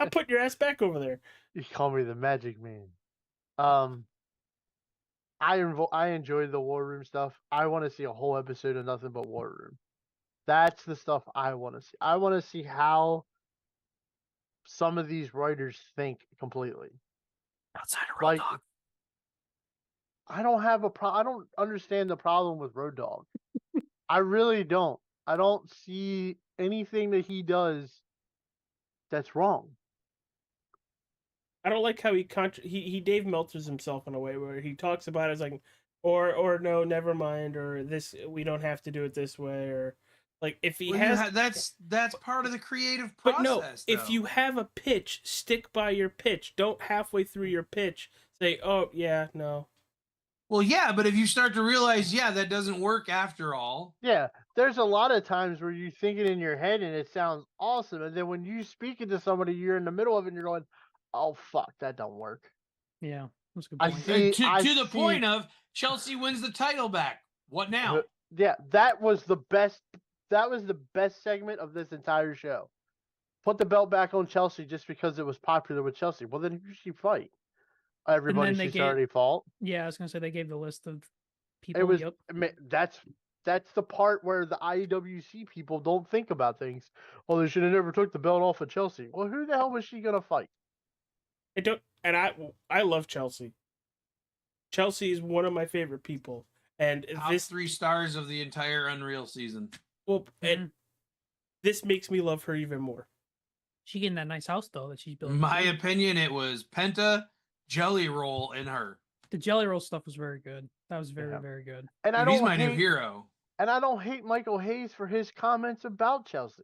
I put your ass back over there. You call me the Magic Man. I enjoyed the War Room stuff. I want to see a whole episode of nothing but War Room. That's the stuff I want to see. I want to see how some of these writers think completely. Outside of Like, I don't understand the problem with Road Dogg. I really don't. I don't see anything that he does that's wrong. I don't like how he Dave Meltzers himself in a way where he talks about it as like, or no, never mind, or this we don't have to do it this way, or like if he has that's part of the creative but process. no, if you have a pitch, stick by your pitch. Don't halfway through your pitch say, oh yeah, no. Well, yeah, but if you start to realize, yeah, that doesn't work after all. Yeah, there's a lot of times where you think it in your head and it sounds awesome, and then when you speak it to somebody, you're in the middle of it and you're going, "Oh fuck, that don't work." Yeah, that's a good I point. see. To the point of Chelsea wins the title back. What now? Yeah, that was the best. That was the best segment of this entire show. Put the belt back on Chelsea just because it was popular with Chelsea. Well, then who should she fight? Everybody they she's already fought. Yeah, I was gonna say they gave the list of people. It was. Yep. I mean, that's the part where the IWC people don't think about things. Well, they should have never took the belt off of Chelsea. Well, who the hell was she gonna fight? I love Chelsea. Chelsea is one of my favorite people, and Top 3 stars of the entire Unreal season. Well, and this makes me love her even more. She getting that nice house though that she's building. In my opinion, it was Penta, Jelly Roll, and her. The Jelly Roll stuff was very good. That was very very good. And he's my new hero. And I don't hate Michael Hayes for his comments about Chelsea.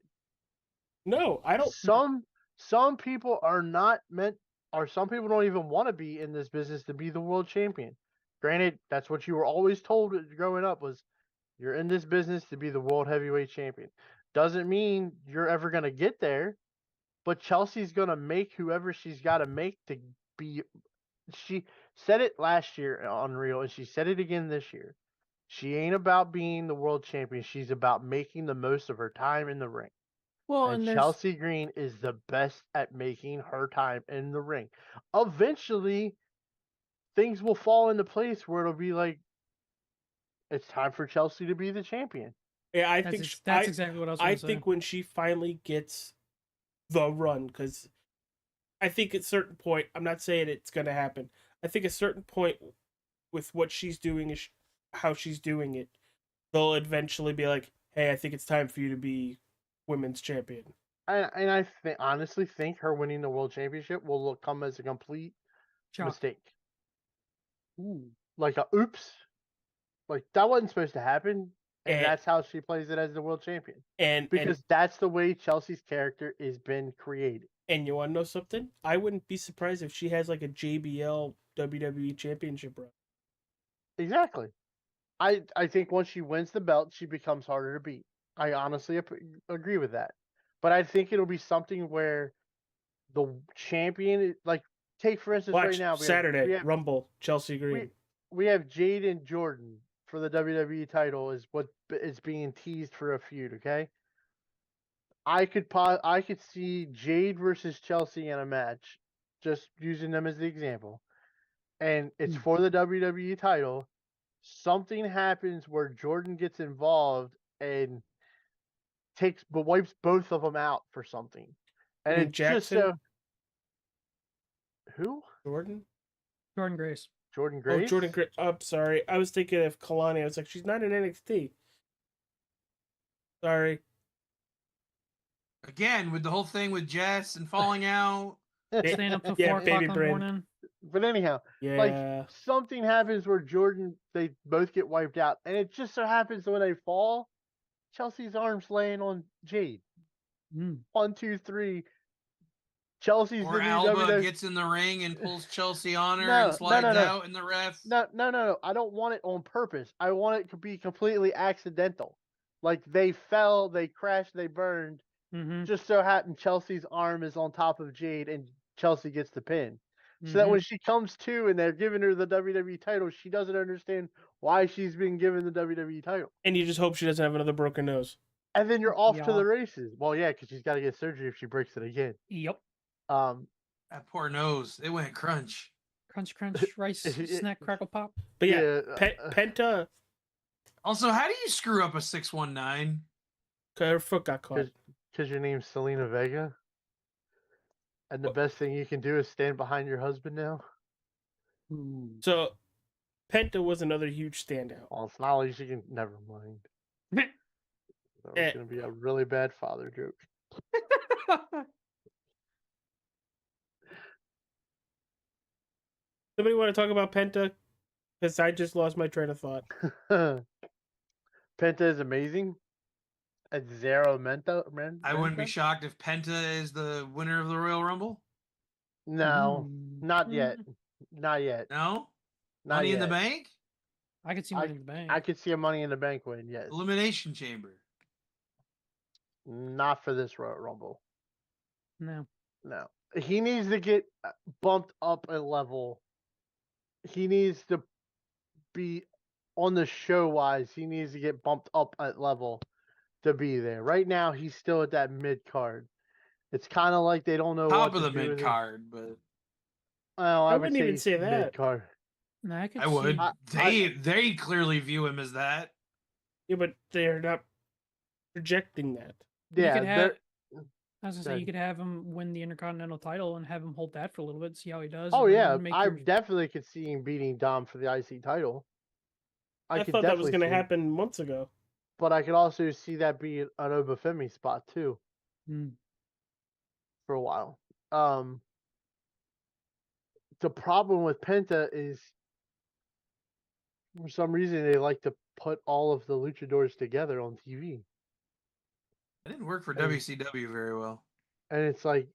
No, I don't. Some people are not meant, or some people don't even want to be in this business to be the world champion. Granted, that's what you were always told growing up was you're in this business to be the world heavyweight champion. Doesn't mean you're ever going to get there, but Chelsea's going to make whoever she's got to make to be. She said it last year on Unreal, and she said it again this year. She ain't about being the world champion. She's about making the most of her time in the ring. Well, and Chelsea Green is the best at making her time in the ring. Eventually, things will fall into place where it'll be like, it's time for Chelsea to be the champion. Yeah, I think that's exactly what I was going to say. I think when she finally gets the run, because I think at a certain point, I'm not saying it's going to happen. I think at a certain point with what she's doing is how she's doing it, they'll eventually be like, hey, I think it's time for you to be women's champion. And I honestly think her winning the world championship will come as a complete mistake. Ooh. Like a oops. Like that wasn't supposed to happen. And that's how she plays it as the world champion. Because that's the way Chelsea's character has been created. And you want to know something? I wouldn't be surprised if she has like a JBL WWE championship run. Exactly. I think once she wins the belt, she becomes harder to beat. I honestly agree with that. But I think it'll be something where the champion, like, take for instance right now. Saturday, Rumble, Chelsea Green. We have Jade and Jordan for the WWE title is what is being teased for a feud, okay? I could see Jade versus Chelsea in a match, just using them as the example. And it's for the WWE title. Something happens where Jordan gets involved and wipes both of them out for something. And it's just so. Who? Jordan Grace. Jordan Grace? Oh, Jordan Grace. I'm sorry. I was thinking of Kalani. I was like, she's not in NXT. Sorry. Again, with the whole thing with Jess and falling out. Staying up till 4 o'clock in the morning. But anyhow, like something happens where Jordan, they both get wiped out. And it just so happens that when they fall, Chelsea's arm's laying on Jade. 1, 2, 3. Chelsea's or the new Alba WWE. Gets in the ring and pulls Chelsea on her and slides out in the ref. No. I don't want it on purpose. I want it to be completely accidental. Like they fell, they crashed, they burned. Just so happened Chelsea's arm is on top of Jade and Chelsea gets the pin. So that when she comes to and they're giving her the WWE title, she doesn't understand why she's being given the WWE title. And you just hope she doesn't have another broken nose. And then you're off to the races. Well, yeah, because she's got to get surgery if she breaks it again. Yep. That poor nose. It went crunch. Crunch, crunch, rice, snack, crackle, pop. But yeah, Yeah, Penta, Also, how do you screw up a 619? her foot got caught. because your name's Selena Vega, and the best thing you can do is stand behind your husband now. So Penta was another huge standout. Well, it's not like you can. Never mind. That was gonna be a really bad father joke. Somebody want to talk about Penta? Because I just lost my train of thought. Penta is amazing. At Zero Menta, I wouldn't be shocked if Penta is the winner of the Royal Rumble. No, not yet. Not yet. No? Not Money in the yet. Bank? I could see Money in the Bank. I could see a Money in the Bank win. Yes. Elimination Chamber. Not for this Royal Rumble. No. No. He needs to get bumped up a level. He needs to be on the show wise. He needs to get bumped up at level to be there. Right now, he's still at that mid card. It's kind of like they don't know Top what of to the do with mid him. card, but Well, I I would wouldn't even he's say that. mid card. No, I could I would. see. They clearly view him as that. Yeah, but they're not projecting that. You Yeah, could have, they're- I was gonna say Good. you could have him win the Intercontinental title and have him hold that for a little bit, see how he does. Oh and then yeah, make I your- definitely could see him beating Dom for the IC title. I could thought that was definitely going to see it, happen months ago. but I could also see that being an Obafemi spot too Hmm. for a while. The problem with Penta is for some reason they like to put all of the luchadors together on TV, It didn't work for Hey. WCW very well. and it's like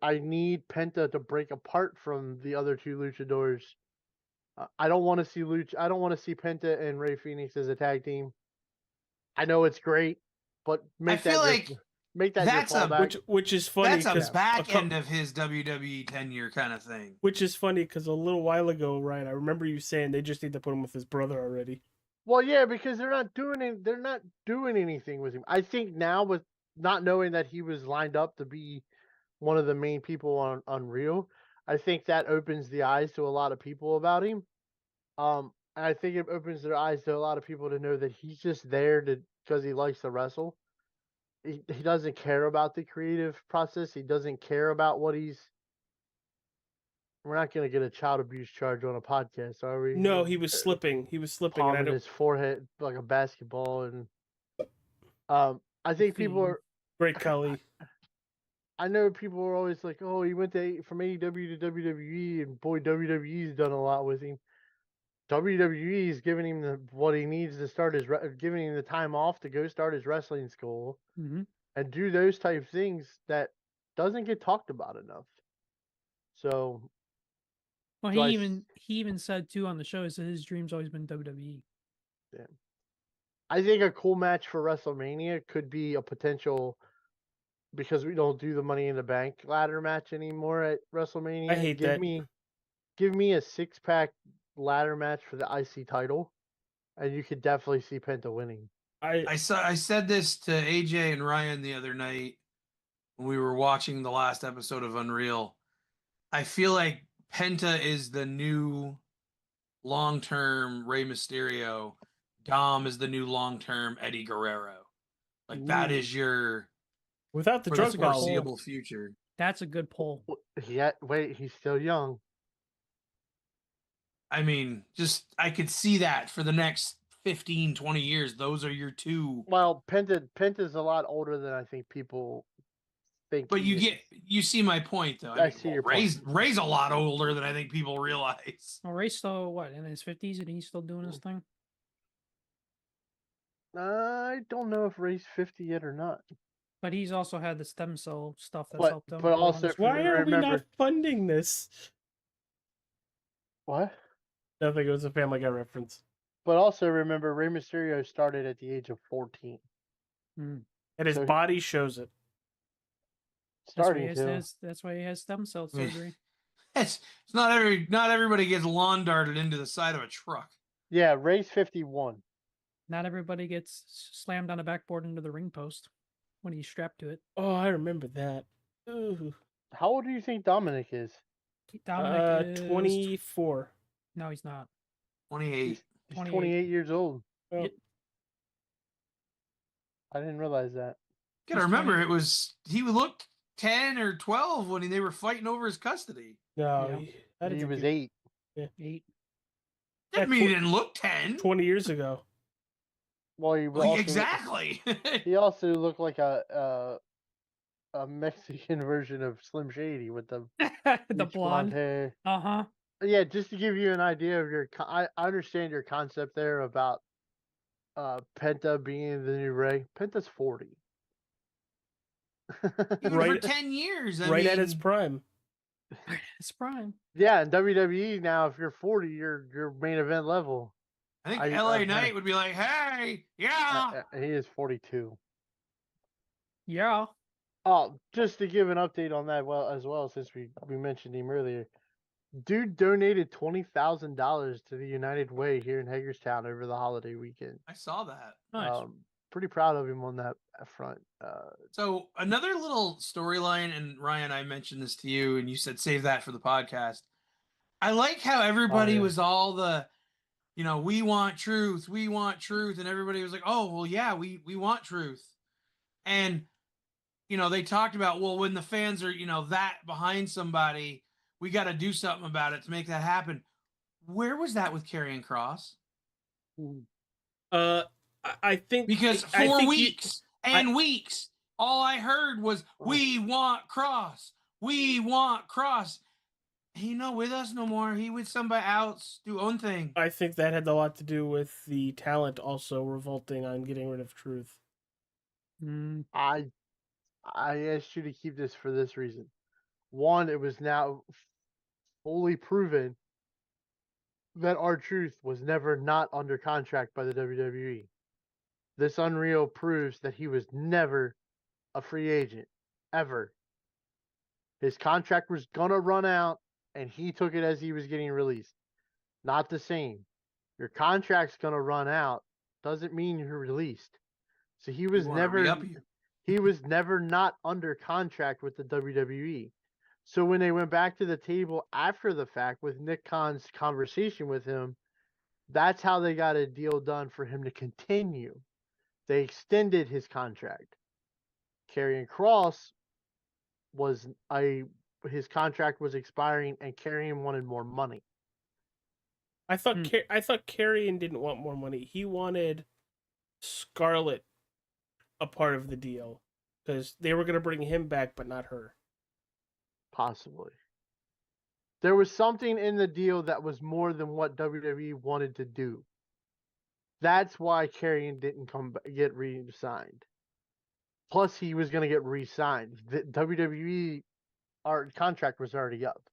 I need Penta to break apart from the other two luchadors. I don't want to see I don't want to see Penta and Rey Fenix as a tag team. I know it's great, but make feel that like make that that's your a- fallback. Which is funny. That's 'cause a back end of his WWE tenure kind of thing. Which is funny because a little while ago, Ryan, I remember you saying they just need to put him with his brother already. Well, yeah, because they're not doing anything with him. I think now with not knowing that he was lined up to be one of the main people on Unreal, I think that opens the eyes to a lot of people about him. And I think it opens their eyes to a lot of people to know that he's just there because he likes to wrestle. He doesn't care about the creative process. He doesn't care about what he's. We're not going to get a child abuse charge on a podcast, are we? No, he was slipping. He was slipping. And I Palming don't... his forehead like a basketball, and I think people are. Great Khali. I know people are always like, "Oh, he went from AEW to WWE, and boy, WWE's done a lot with him." WWE is giving him what he needs to start giving him the time off to go start his wrestling school Mhm. and do those type of things that doesn't get talked about enough. So, Well, So I he s- even said too on the show that his dream's always been WWE. I think a cool match for WrestleMania could be a potential because we don't do the Money in the Bank ladder match anymore at WrestleMania. I hate give that. Give me a 6-pack ladder match for the IC title, and you could definitely see Penta winning. I said this to AJ and Ryan the other night when we were watching the last episode of Unreal. I feel like Penta is the new long-term Rey Mysterio. Dom is the new long-term Eddie Guerrero. Like that is your Without the for drug the problem. foreseeable future. That's a good poll. Wait, he's still young. I mean, just I could see that for the next 15, 20 years. Those are your two. Well, Penta's a lot older than I think people think. But he is. you see my point though. I see your point. Ray's a lot older than I think people realize. Well, Ray's still what in his 50s, and he's still doing his thing. I don't know if Ray's 50 yet or not. But he's also had the stem cell stuff that's But- helped him. but along also his if you Why career. are we not remember- funding this? What? Nothing. It was a Family Guy reference. But also remember, Rey Mysterio started at the age of 14. Mm. And his So- body shows it. Starting to. That's why he has stem cell I mean, surgery. It's not everybody gets lawn darted into the side of a truck. Yeah, Ray's 51. Not everybody gets slammed on a backboard into the ring post when he's strapped to it. Oh, I remember that. Ooh. How old do you think Dominic is? Dominic is 24. No, he's not. 28. He's 28. 28 years old. Oh, Yep. I didn't realize that. You gotta He's remember, 20. he looked 10 or 12 when they were fighting over his custody. no, Yeah. I didn't He think was he- 8. 8. Didn't mean he didn't look 10. 20 years ago. Well, Well, exactly. He also looked like a Mexican version of Slim Shady with the The bleach blonde. hair. Uh-huh. Yeah, just to give you an idea of I understand your concept there about Penta being the new Ray. Penta's 40. Even Right- for 10 years. I right mean, at its prime. It's prime. Yeah, in WWE now, if you're 40, you're main event level. I think I- LA I've Knight heard- would be like, hey, yeah. He is 42. Yeah. Oh, just to give an update on that, as well, since we mentioned him earlier, dude donated $20,000 to the United Way here in Hagerstown over the holiday weekend. I saw that. Nice. Pretty proud of him on that front. So another little storyline, and Ryan, I mentioned this to you, and you said save that for the podcast. I like how everybody yeah. was all the, we want truth, and everybody was like, oh, well, yeah, we want truth. And, they talked about, well, when the fans are, that behind somebody, we got to do something about it to make that happen. Where was that with Karrion Kross? I think Because I for think weeks weeks, all I heard was, we want Kross. We want Kross. He not with us no more. He with somebody else, do own thing. I think that had a lot to do with the talent also revolting on getting rid of Truth. Mm. I asked you to keep this for this reason. One, it was now fully proven that R-Truth was never not under contract by the WWE. This Unreal proves that he was never a free agent, ever. His contract was gonna run out, and he took it as he was getting released. Not the same. Your contract's gonna run out doesn't mean you're released. So he was never not under contract with the WWE. So when they went back to the table after the fact with Nick Khan's conversation with him, that's how they got a deal done for him to continue. They extended his contract. Karrion Kross his contract was expiring, and Karrion wanted more money. I thought Karrion didn't want more money. He wanted Scarlett a part of the deal because they were going to bring him back, but not her. Possibly. There was something in the deal that was more than what WWE wanted to do. That's why Karrion didn't get re-signed. Plus, he was going to get re-signed. The WWE, our contract was already up.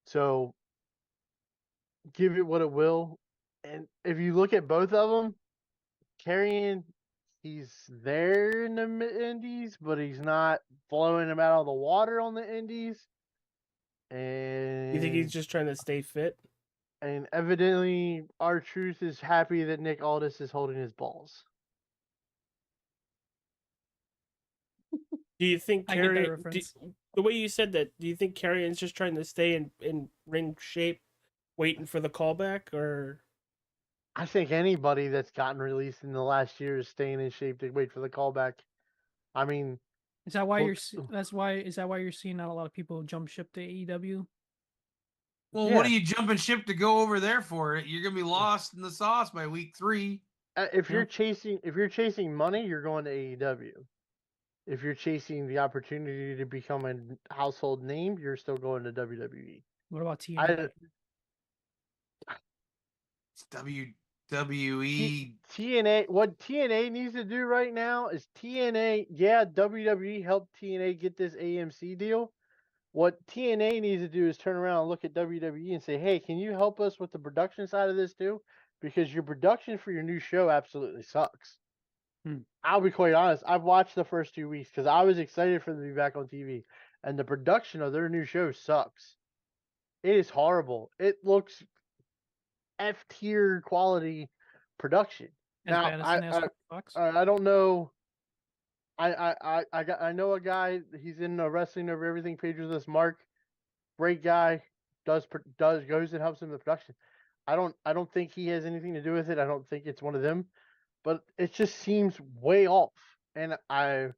So, give it what it will. And if you look at both of them, Karrion, he's there in the Indies, but he's not blowing him out of the water on the Indies. And You think he's just trying to stay fit? And evidently, R-Truth is happy that Nick Aldis is holding his balls. Do you think I get that Karrion, reference. the way you said that, do you think Karrion's just trying to stay in ring shape, waiting for the callback, or? I think anybody that's gotten released in the last year is staying in shape to wait for the callback. I mean, Is that why Well, is that why you're seeing not a lot of people jump ship to AEW? Well, Yeah. what are you jumping ship to go over there for? You're gonna be lost in the sauce by week 3. if you're chasing money, you're going to AEW. If you're chasing the opportunity to become a household name, you're still going to WWE. What about TNA? It's WWE. TNA, what TNA needs to do right now is WWE helped TNA get this AMC deal. What TNA needs to do is turn around and look at WWE and say, hey, can you help us with the production side of this too? Because your production for your new show absolutely sucks. I'll be quite honest. I've watched the first 2 weeks because I was excited for them to be back on TV. And the production of their new show sucks. It is horrible. It looks F-tier quality production. As bad as NASCAR Fox? I don't know. I know a guy. He's in the Wrestling Over Everything page with us, Mark. Great guy. Goes and helps in the production. I don't think he has anything to do with it. I don't think it's one of them, but it just seems way off. And I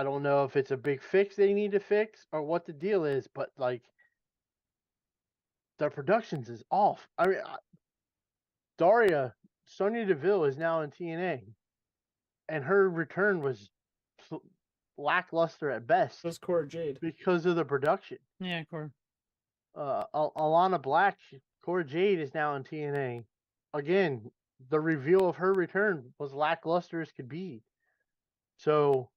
don't know if it's a big fix they need to fix or what the deal is, but like the productions is off. I mean, Daria Sonya Deville is now in TNA, and her return was lackluster at best That's Cora Jade. because of the production. Yeah, Cora. Alana Black, Cora Jade is now in TNA. Again, the reveal of her return was lackluster as could be. So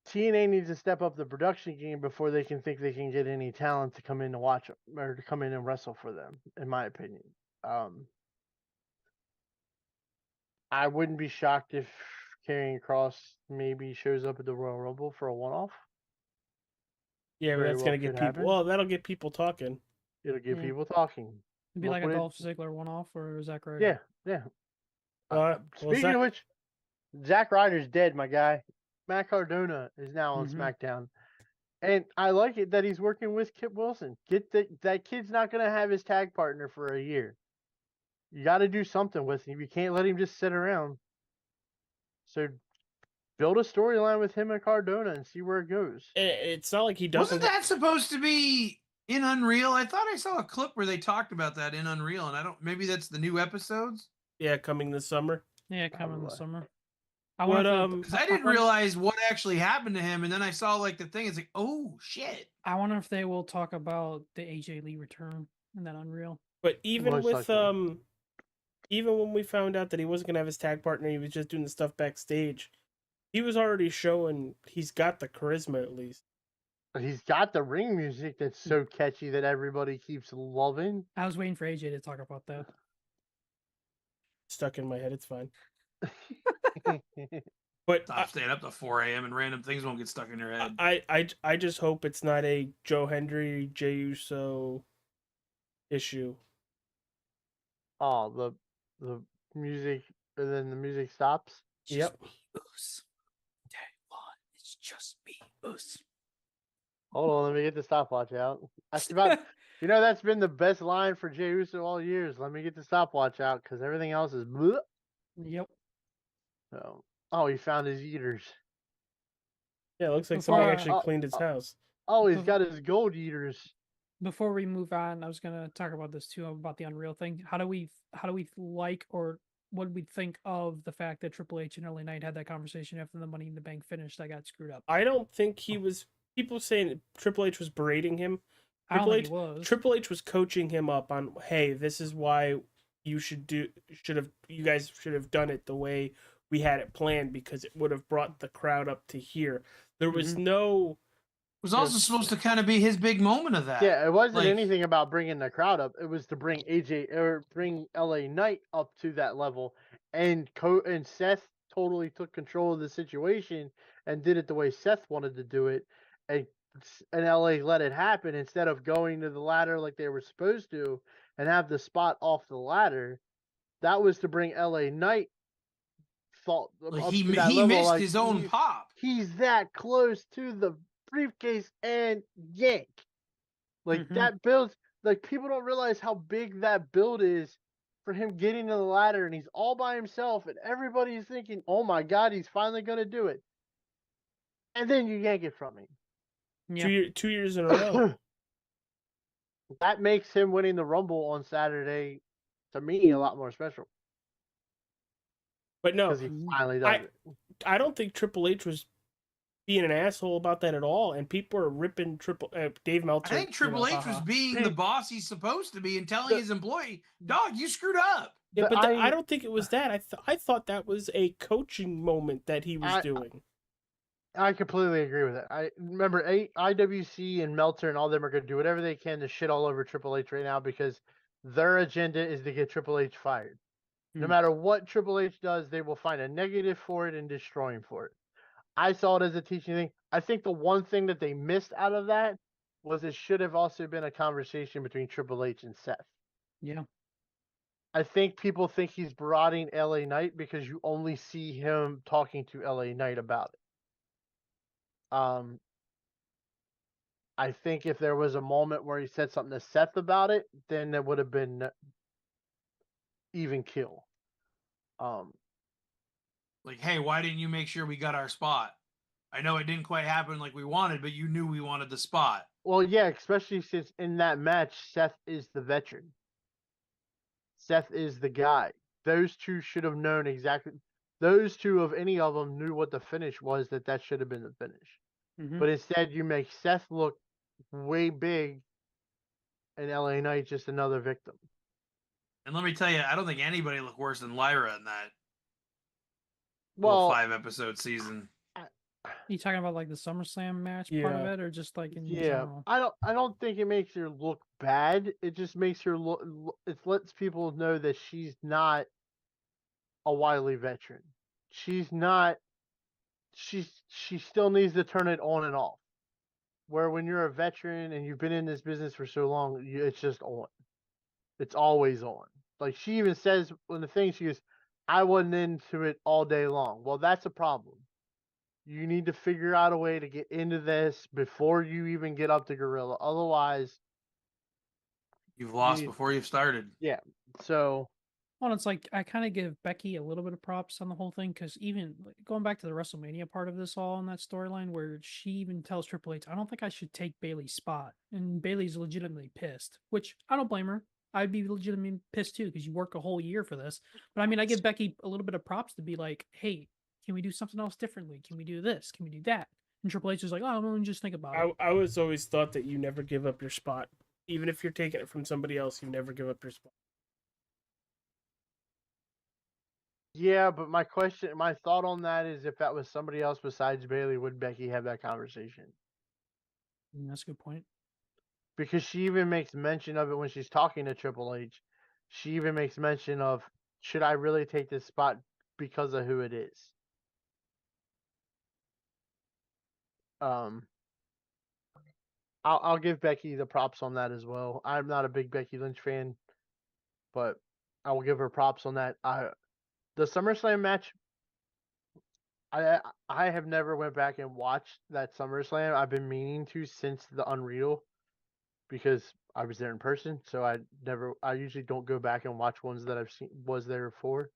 TNA needs to step up the production game before they can think they can get any talent to come in to watch or to come in and wrestle for them, in my opinion. I wouldn't be shocked if Karrion Kross maybe shows up at the Royal Rumble for a one-off. Yeah, but Very that's well gonna get could people. happen. Well, that'll get people talking. It'll get Yeah. people talking. It'd be Look like a what it- Dolph Ziggler one-off or Zack Ryder. Yeah, yeah. Well, Speaking Zack- of which, Zack Ryder's dead, my guy. Matt Cardona is now on Mhm. SmackDown. And I like it that he's working with Kip Wilson. That kid's not going to have his tag partner for a year. You got to do something with him. You can't let him just sit around. So build a storyline with him and Cardona and see where it goes. It's not like he doesn't. Wasn't that supposed to be in Unreal? I thought I saw a clip where they talked about that in Unreal, and I don't. Maybe that's the new episodes. Yeah, coming this summer. Yeah, coming this Probably. summer. I What, wonder if Because I didn't realize what actually happened to him, and then I saw like the thing. It's like, oh shit. I wonder if they will talk about the AJ Lee return in that Unreal. But even Most with likely. even when we found out that he wasn't gonna have his tag partner, he was just doing the stuff backstage. He was already showing he's got the charisma at least. But he's got the ring music that's so catchy that everybody keeps loving. I was waiting for AJ to talk about that. Stuck in my head, it's fine. But Stop staying up to 4 a.m. and random things won't get stuck in your head. I just hope it's not a Joe Hendry, Jey Uso issue. Oh, the music, and then the music stops. Yep. Us. Day one. It's just me, us. Hold on, let me get the stopwatch out. That's about, that's been the best line for Jey Uso all years. Let me get the stopwatch out because everything else is bleh. Yep. So, oh, he found his eaters. Yeah, it looks like Before, somebody uh, actually cleaned his house. Oh, he's Mhm. got his gold eaters. Before we move on, I was gonna talk about this too, about the Unreal thing. How do we like, or what do we think of the fact that Triple H and LA Knight had that conversation after the Money in the Bank finished that got screwed up? I don't think he was. People saying Triple H was berating him. I don't Triple think H he was. Triple H was coaching him up on, hey, this is why you you guys should have done it the way we had it planned because it would have brought the crowd up to here. There was no. It was also supposed to kind of be his big moment of that. Yeah, it wasn't Like- anything about bringing the crowd up. It was to bring bring LA Knight up to that level, and Seth totally took control of the situation and did it the way Seth wanted to do it, and LA let it happen instead of going to the ladder like they were supposed to and have the spot off the ladder. That was to bring LA Knight thought Like up he to that he level, missed like his own pop. he's that close to the briefcase and yank. Like Mhm. that build, like people don't realize how big that build is for him getting to the ladder and he's all by himself and everybody's thinking, oh my God, he's finally going to do it. And then you yank it from him. Yeah. 2 years in a row. That makes him winning the Rumble on Saturday, to me, a lot more special. But no, Because he finally does it. I don't think Triple H was being an asshole about that at all, and people are ripping Dave Meltzer. I think Triple H was being the boss he's supposed to be and telling his employee, "Dog, you screwed up." Yeah, but I I don't think it was that. I thought that was a coaching moment that he was doing. I completely agree with it. I remember IWC and Meltzer and all them are going to do whatever they can to shit all over Triple H right now because their agenda is to get Triple H fired. No matter what Triple H does, they will find a negative for it and destroy him for it. I saw it as a teaching thing. I think the one thing that they missed out of that was it should have also been a conversation between Triple H and Seth. Yeah. I think people think he's berating LA Knight because you only see him talking to LA Knight about it. I think if there was a moment where he said something to Seth about it, then it would have been even kill. Like, hey, why didn't you make sure we got our spot? I know it didn't quite happen like we wanted, but you knew we wanted the spot. Well, yeah, especially since in that match, Seth is the veteran. Seth is the guy. Those two should have known exactly. Those two, of any of them, knew what the finish was. That should have been the finish. Mhm. But instead, you make Seth look way big, and LA Knight just another victim. And let me tell you, I don't think anybody looked worse than Lyra in that Well, 5-episode season. You talking about like the SummerSlam match part of Yeah. it, or just like in yeah, general? I don't think it makes her look bad. It just makes her look. It lets people know that she's not a wily veteran. She's not. She still needs to turn it on and off. Where when you're a veteran and you've been in this business for so long, it's just on. It's always on. Like she even says when the thing, she goes, "I wasn't into it all day long." Well, that's a problem. You need to figure out a way to get into this before you even get up to Gorilla. Otherwise, You've lost you- before you've started. yeah. So Well, it's like I kind of give Becky a little bit of props on the whole thing because even like, going back to the WrestleMania part of this all in that storyline where she even tells Triple H, "I don't think I should take Bailey's spot," and Bailey's legitimately pissed, which I don't blame her. I'd be legitimately pissed too because you work a whole year for this. But I mean, I give Becky a little bit of props to be like, "Hey, can we do something else differently? Can we do this? Can we do that?" And Triple H is like, "Oh, well, just think about it." I was always thought that you never give up your spot. Even if you're taking it from somebody else, you never give up your spot. yeah, but my thought on that is, if that was somebody else besides Bailey, would Becky have that conversation? That's a good point. Because she even makes mention of it when she's talking to Triple H. She even makes mention of, should I really take this spot because of who it is? I'll give Becky the props on that as well. I'm not a big Becky Lynch fan, but I will give her props on that. The SummerSlam match, I have never went back and watched that SummerSlam. I've been meaning to since the Unreal, because I was there in person. So I usually don't go back and watch ones that I've seen was there for.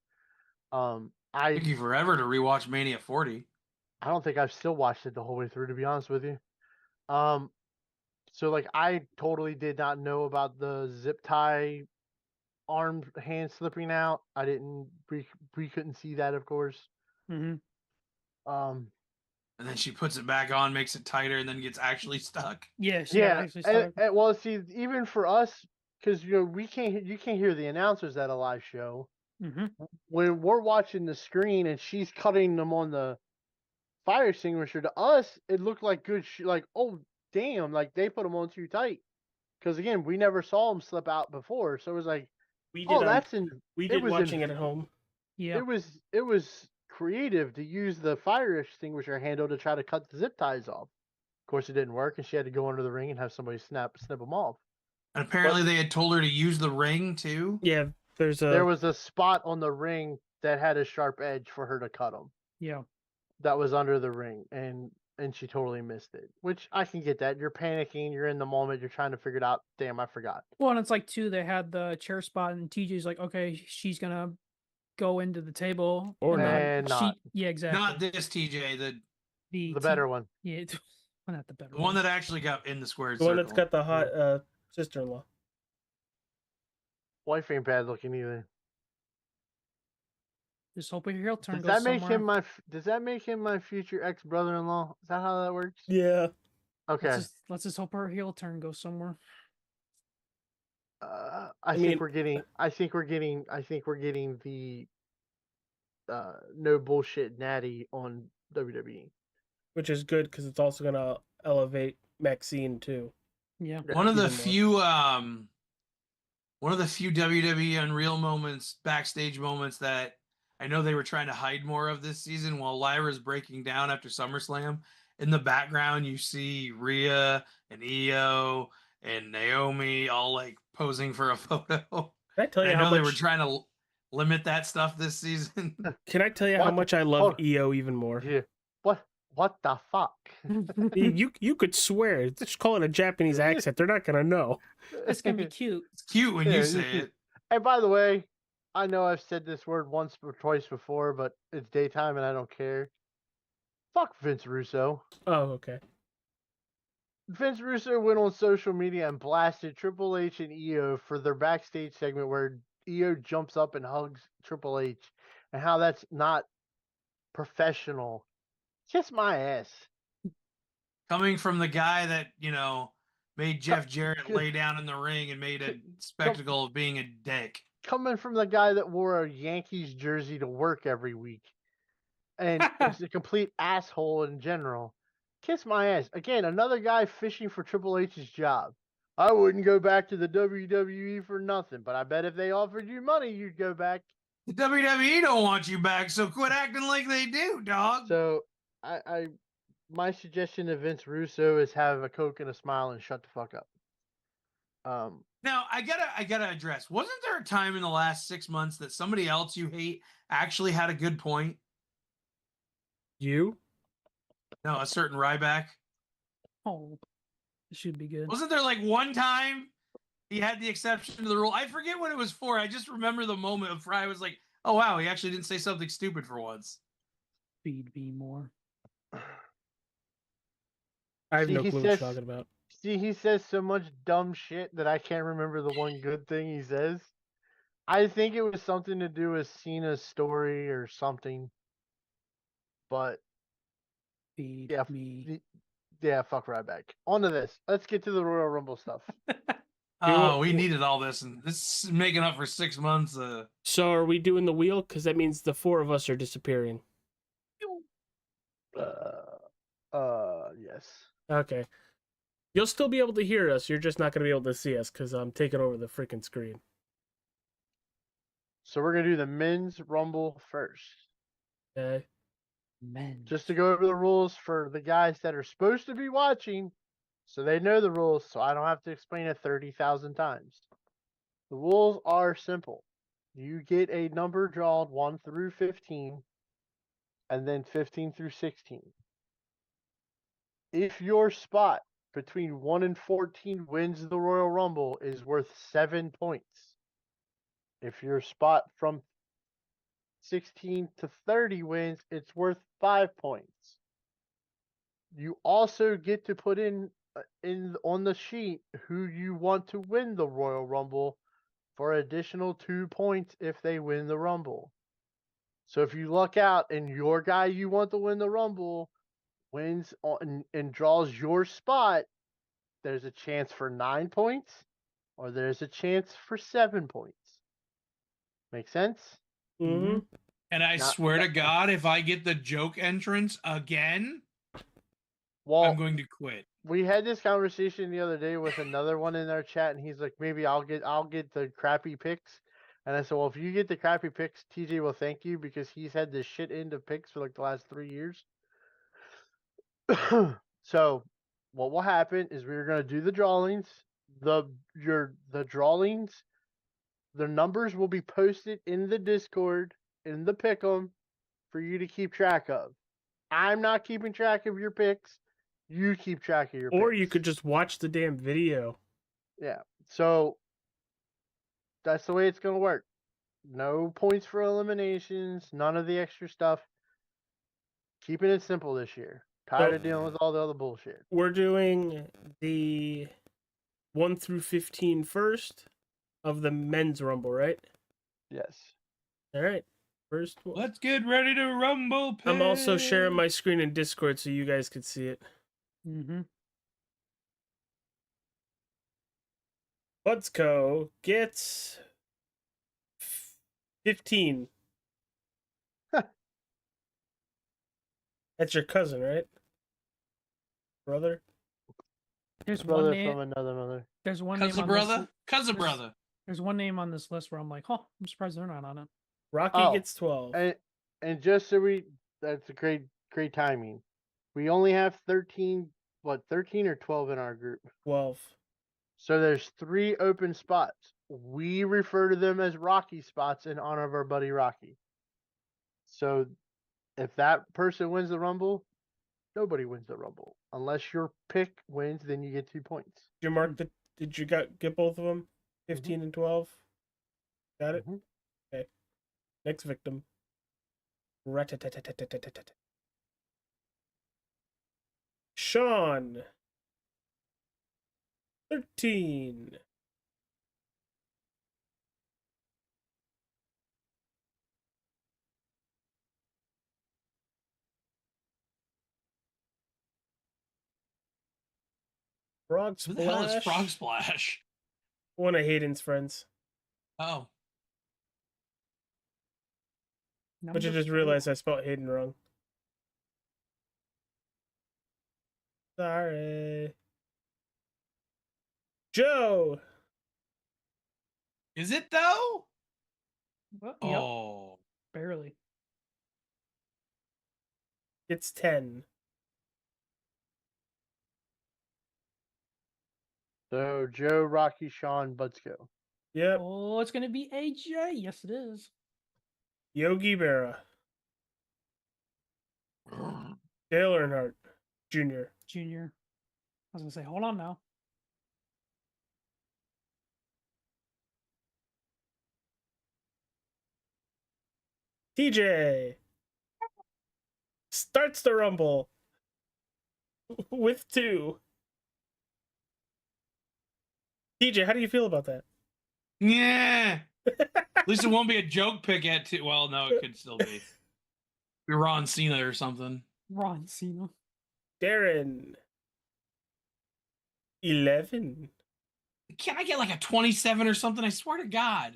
It took you forever to rewatch Mania 40. I don't think I've still watched it the whole way through, to be honest with you. So like I totally did not know about the zip tie arm hand slipping out. I didn't we couldn't see that, of course. Mm-hmm. Um And then she puts it back on, makes it tighter, and then gets actually stuck. Yeah, she yeah, actually started. and well, see, even for us, because you can't hear the announcers at a live show. Mm-hmm. When we're watching the screen and she's cutting them on the fire extinguisher, to us it looked like good like, oh damn, like they put them on too tight, because again, we never saw them slip out before, so it was like, We did. oh, that's in We it did was watching in, it at home. Yeah. it was creative to use the fire extinguisher handle to try to cut the zip ties off. Of course, it didn't work, and she had to go under the ring and have somebody snip them off. And apparently they had told her to use the ring too. Yeah, There was a spot on the ring that had a sharp edge for her to cut them. Yeah. That was under the ring, and she totally missed it. Which I can get that. You're panicking, you're in the moment, you're trying to figure it out. Damn, I forgot. Well, and it's like too, they had the chair spot, and TJ's like, "Okay, she's gonna go into the table," Or and not. then And not. Yeah, exactly. Not this TJ, The better one. Yeah, well, not the better the one that actually got in the squared The circle. one that's got the hot sister-in-law. Wife ain't bad looking either. Just hope your heel turn Does goes that make somewhere. him my future ex brother-in-law? Is that how that works? Yeah. Okay. Let's just hope her heel turn goes somewhere. I think we're getting the no bullshit natty on WWE. Which is good because it's also gonna elevate Maxine too. Yeah. One of the Even more. few WWE Unreal moments, backstage moments that I know they were trying to hide more of this season while Lyra's breaking down after SummerSlam. In the background, you see Rhea and Io and Naomi all like posing for a photo. Can I tell you I how know they much? were trying to limit that stuff this season. Can I tell you how What? much I love Hold- EO even more? Yeah. What the fuck? You could swear. Just call it a Japanese accent. They're not gonna know. That's gonna be cute. It's cute when Yeah, you say it. And by the way, I know I've said this word once or twice before, but it's daytime and I don't care. Fuck Vince Russo. Oh, okay. Vince Russo went on social media and blasted Triple H and EO for their backstage segment where EO jumps up and hugs Triple H and how that's not professional. Kiss my ass. Coming from the guy that, made Jeff Jarrett lay down in the ring and made a spectacle of being a dick. Coming from the guy that wore a Yankees jersey to work every week and is a complete asshole in general. Kiss my ass. Again, another guy fishing for Triple H's job. I wouldn't go back to the WWE for nothing, but I bet if they offered you money, you'd go back. The WWE don't want you back, so quit acting like they do, dog. So, my suggestion to Vince Russo is have a Coke and a smile and shut the fuck up. Now I gotta address. Wasn't there a time in the last 6 months that somebody else you hate actually had a good point? You? No, a certain Ryback. Oh, it should be good. Wasn't there like one time he had the exception to the rule? I forget what it was for. I just remember the moment of Fry was like, "Oh wow, he actually didn't say something stupid for once." Feed me more. I have See, no he clue what you're says- talking about. See, he says so much dumb shit that I can't remember the one good thing he says. I think it was something to do with Cena's story or something. But Feed yeah, me. yeah, fuck Ryback. On to this. Let's get to the Royal Rumble stuff. Oh, we needed all this, and this is making up for 6 months. So are we doing the wheel? Because that means the four of us are disappearing. Yes. Okay. You'll still be able to hear us. You're just not going to be able to see us because I'm taking over the freaking screen. So we're gonna do the men's Rumble first. Okay. Men. Just to go over the rules for the guys that are supposed to be watching, so they know the rules, so I don't have to explain it 30,000 times. The rules are simple. You get a number drawn 1 through 15, and then 15 through 16. If your spot between 1 and 14 wins the Royal Rumble is worth 7 points. If your spot from 16 to 30 wins, it's worth 5 points. You also get to put in on the sheet who you want to win the Royal Rumble for additional 2 points if they win the Rumble. So if you luck out and your guy you want to win the Rumble wins and draws your spot, there's a chance for 9 points or there's a chance for 7 points. Make sense? Mm-hmm. And I swear to God, if I get the joke entrance again, Well, I'm going to quit. we had this conversation the other day with another one in our chat, and he's like, maybe I'll get the crappy picks. And I said, well, if you get the crappy picks, TJ will thank you because he's had this shit end of picks for like the last 3 years. So what will happen is we're gonna do the drawings. The drawings, the numbers will be posted in the Discord in the pick'em for you to keep track of. I'm not keeping track of your picks. You keep track of your picks. Or you could just watch the damn video. Yeah. So that's the way it's going to work. No points for eliminations, none of the extra stuff. Keeping it simple this year. Tired of dealing with all the other bullshit. We're doing the 1 through 15 first of the men's Rumble, right? Yes. All right. First one. Let's get ready to rumble. I'm also pig. sharing my screen in Discord so you guys can see it. Mm-hmm. Budsco gets 15. That's your cousin, right? Brother? There's one Brother name. from another mother. There's one name Cousin on brother, this. cousin there's- brother. There's one name on this list where I'm like, oh, I'm surprised they're not on it. Rocky Oh, gets 12. And just so that's a great timing. We only have 13 or 12 in our group. 12. So there's 3 open spots. we refer to them as Rocky spots in honor of our buddy Rocky. So if that person wins the Rumble, nobody wins the Rumble. Unless your pick wins, then you get 2 points. Did you mark the? Did you get both of them? 15 and 12. Got it. Mhm. Okay. Next victim. Rat-a-tat-tat-tat-tat-tat. Sean. 13. Frog Who the hell is Splash. Frog Splash? One of Hayden's friends. Oh. But you Number just realized I spelled Hayden wrong. Sorry. Joe. Is it though? Well, yep, Oh. barely. It's 10. So Joe, Rocky, Sean, Butsko. Yep. Oh, it's gonna be AJ. Yes, it is. Yogi Berra. Dale Earnhardt Jr. Junior. I was gonna say, hold on now. TJ starts the Rumble with 2. TJ, how do you feel about that? Yeah. At least it won't be a joke pick at 2. Well, no, it could still be. Be Ron Cena or something. Ron Cena. Darren. 11. Can I get like a 27 or something? I swear to God.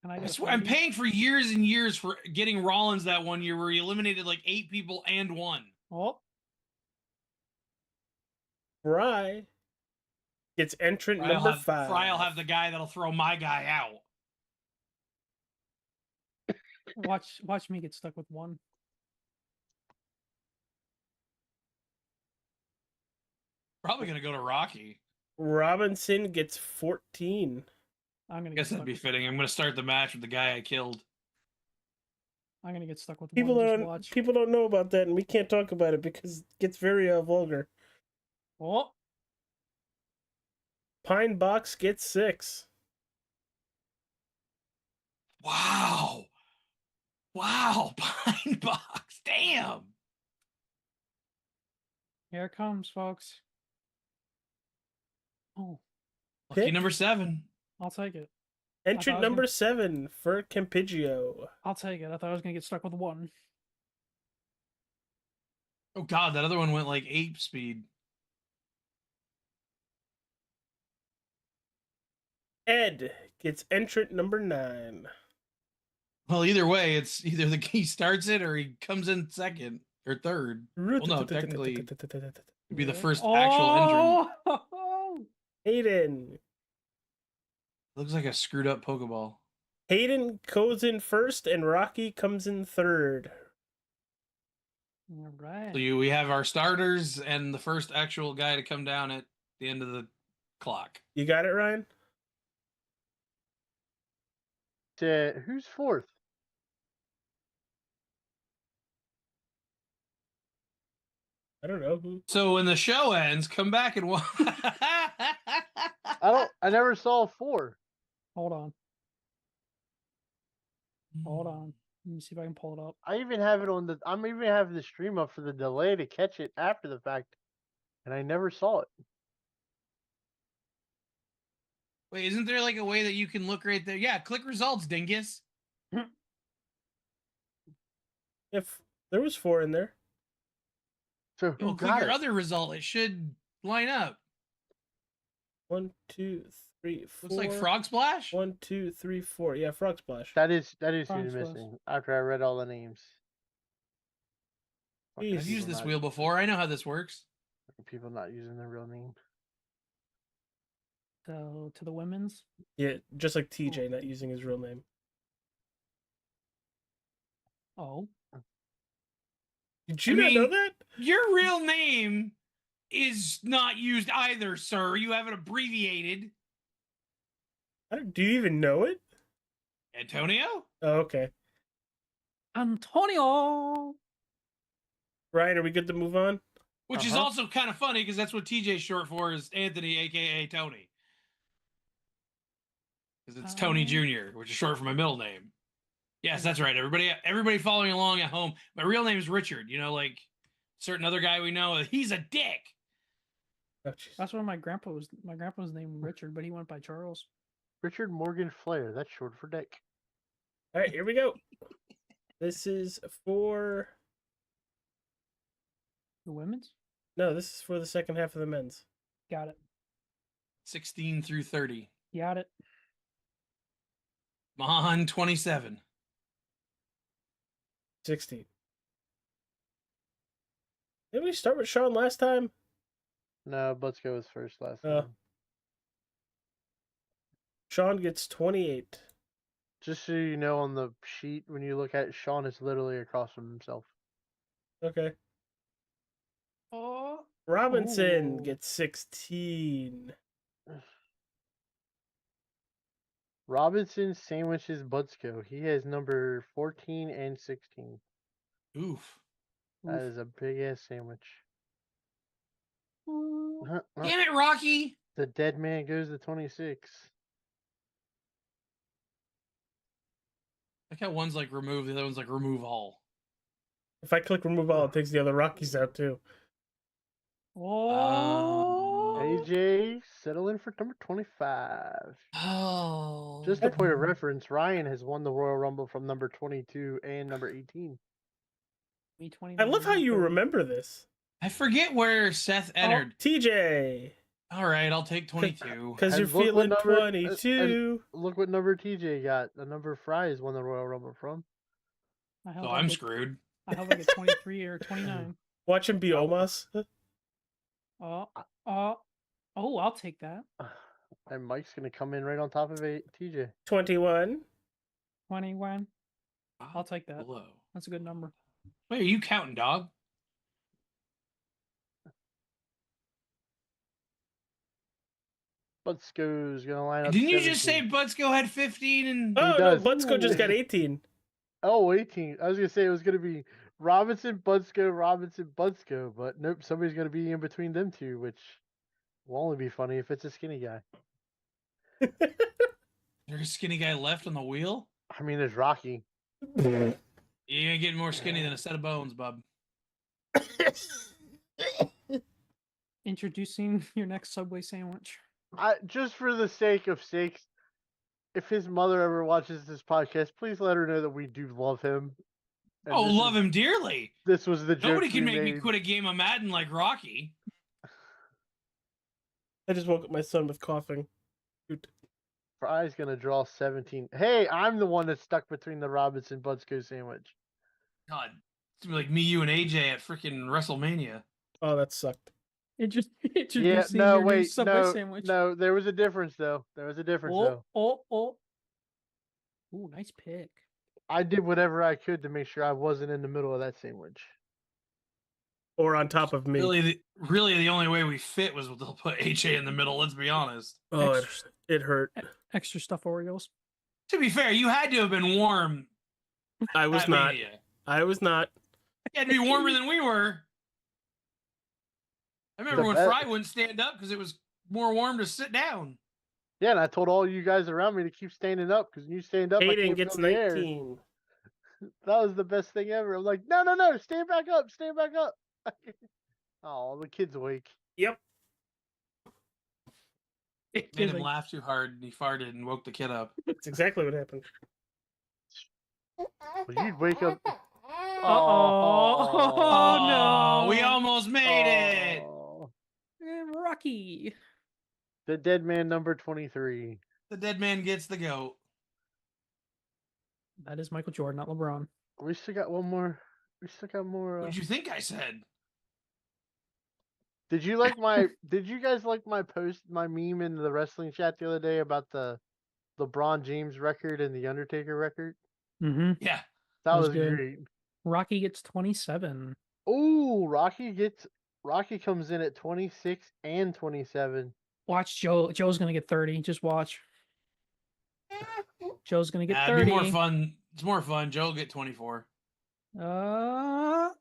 And I get a swear, I'm 40? paying for years and years for getting Rollins that one year where he eliminated like 8 people and won. Oh, Fry gets entrant Fry will number have, 5. Fry will have the guy that'll throw my guy out. watch me get stuck with 1. Probably gonna go to Rocky. Robinson gets 14. I'm gonna I get guess stuck. that'd be fitting. I'm gonna start the match with the guy I killed. I'm gonna get stuck with People 1. Just don't watch. people don't know about that, and we can't talk about it because it gets very vulgar. Oh, Pine Box gets 6. Wow. Wow. Pine Box. Damn. here it comes, folks. Oh, Lucky Pick. number 7. I'll take it. Entrant was number gonna- 7 for Campigio. I'll take it. I thought I was gonna get stuck with 1. Oh God, that other one went like 8 speed. Ed gets entrant number 9. Well, either way, it's either he starts it or he comes in second or third. Well, no, technically, it'd be the first actual entrant. Oh, Hayden. Looks like a screwed up Pokeball. Hayden goes in first, and Rocky comes in third. all right. So we have our starters and the first actual guy to come down at the end of the clock. You got it, Ryan? Who's 4th? I don't know who. So when the show ends, come back and watch. I never saw 4. Hold on. Hold on. Let me see if I can pull it up. I even have it on the. I'm even having the stream up for the delay to catch it after the fact, and I never saw it. Wait, isn't there like a way that you can look right there? Yeah, click results, dingus. If there was 4 in there. So Well, who click got your it? other result. It should line up. 1, 2, 3, 4. Looks like Frog Splash. 1, 2, 3, 4. Yeah, Frog Splash. That is who's Front missing. After I read all the names. Fucking Jeez. I've people used this not- wheel before. I know how this works. People not using their real name. So to the women's. Yeah, just like TJ not using his real name. Oh, Did you I not know mean- that? Your real name is not used either, sir. You have it abbreviated. Do you even know it? Antonio? Oh, okay. Antonio. Ryan, are we good to move on? Which is also kind of funny because that's what TJ's short for is Anthony, aka Tony. Because it's Tony Jr., which is short for my middle name. Yes, that's right. Everybody following along at home. My real name is Richard. You know, like certain other guy we know, he's a dick. Oh, That's what my grandpa was. My grandpa was named Richard, but he went by Charles. Richard Morgan Flair. That's short for Dick. All right, here we go. This is for... The women's? No, this is for the second half of the men's. Got it. 16 through 30. Got it. Mahan, 27. 16. Did we start with Sean last time? No, Butsko was first last Oh. time. Sean gets 28. Just so you know, on the sheet, when you look at it, Sean is literally across from himself. Okay. Oh. Robinson Ooh. gets 16. Robinson sandwiches Butsko. He has number 14 and 16. Oof. That is a big ass sandwich. Damn it, Rocky! The dead man goes to 26. Like how one's like remove, the other one's like remove all. If I click remove all, it takes the other Rockies out too. Oh. AJ settling for number 25. Oh. Just a point of reference, Ryan has won the Royal Rumble from number 22 and number 18. Me 29, I love how you 30. remember this. I forget where Seth entered. TJ. All right, I'll take 22. Because you're And look what feeling number- 22. Look what number TJ got. The number Fry has won the Royal Rumble from. I hope So I I'm get- screwed. I hope I get 23 or 29. Watch him be Omos. I'll take that. And Mike's going to come in right on top of TJ. 21. 21. I'll take that. Below. That's a good number. Wait, are you counting, dog? Butsko's going to line up Didn't you 17. just say Butsko Butsko had 15 and... Oh, no, does. Butsko just got 18. Oh, 18. I was going to say it was going to be Robinson, Butsko, but nope, somebody's going to be in between them two, which will only be funny if it's a skinny guy. There's a skinny guy left on the wheel? I mean, there's Rocky. You ain't getting more skinny than a set of bones, bub. Introducing your next Subway sandwich. Just for the sake of sakes, if his mother ever watches this podcast, please let her know that we do love him. And Oh, this love is- him dearly. This was the joke Nobody can we make me made. quit a game of Madden like Rocky. I just woke up my son with coughing. Shoot. Fry's gonna draw 17. Hey, I'm the one that's stuck between the Robinson Butsko sandwich. God, it's gonna be like me, you, and AJ at freaking WrestleMania. Oh, that sucked. Introducing Yeah, no, your new wait, Subway sandwich. no. There was a difference though. There was a difference though. Ooh, nice pick. I did whatever I could to make sure I wasn't in the middle of that sandwich. Or on top of me. Really, the only way we fit was to put AJ in the middle. Let's be honest. Oh, Extra- it hurt. Extra stuff Oreos. To be fair, you had to have been warm. I was at not. Mania. I was not. You had to be warmer than we were. I remember The when bet- Fry wouldn't stand up because it was more warm to sit down. Yeah, and I told all you guys around me to keep standing up because when you stand up, I Hayden can't gets feel the air. 19. That was the best thing ever. I'm like, no, stand back up. Oh, the kid's awake. Yep. Made him laugh too hard and he farted and woke the kid up. That's exactly what happened. Well, you'd wake up. Oh, no. We almost made it. Oh. Rocky. The dead man number 23. The dead man gets the goat. That is Michael Jordan, not LeBron. We still got one more. We still got more. What'd you think I said? Did you guys like my post, my meme in the wrestling chat the other day about the LeBron James record and the Undertaker record? Mm-hmm. Yeah. That was was good. great. Rocky gets 27. Oh, Rocky comes in at 26 and 27. Watch Joe. Joe's gonna get 30. Just watch. Joe's gonna get It'd 30. be more fun. It's more fun. Joe will get 24. Oh,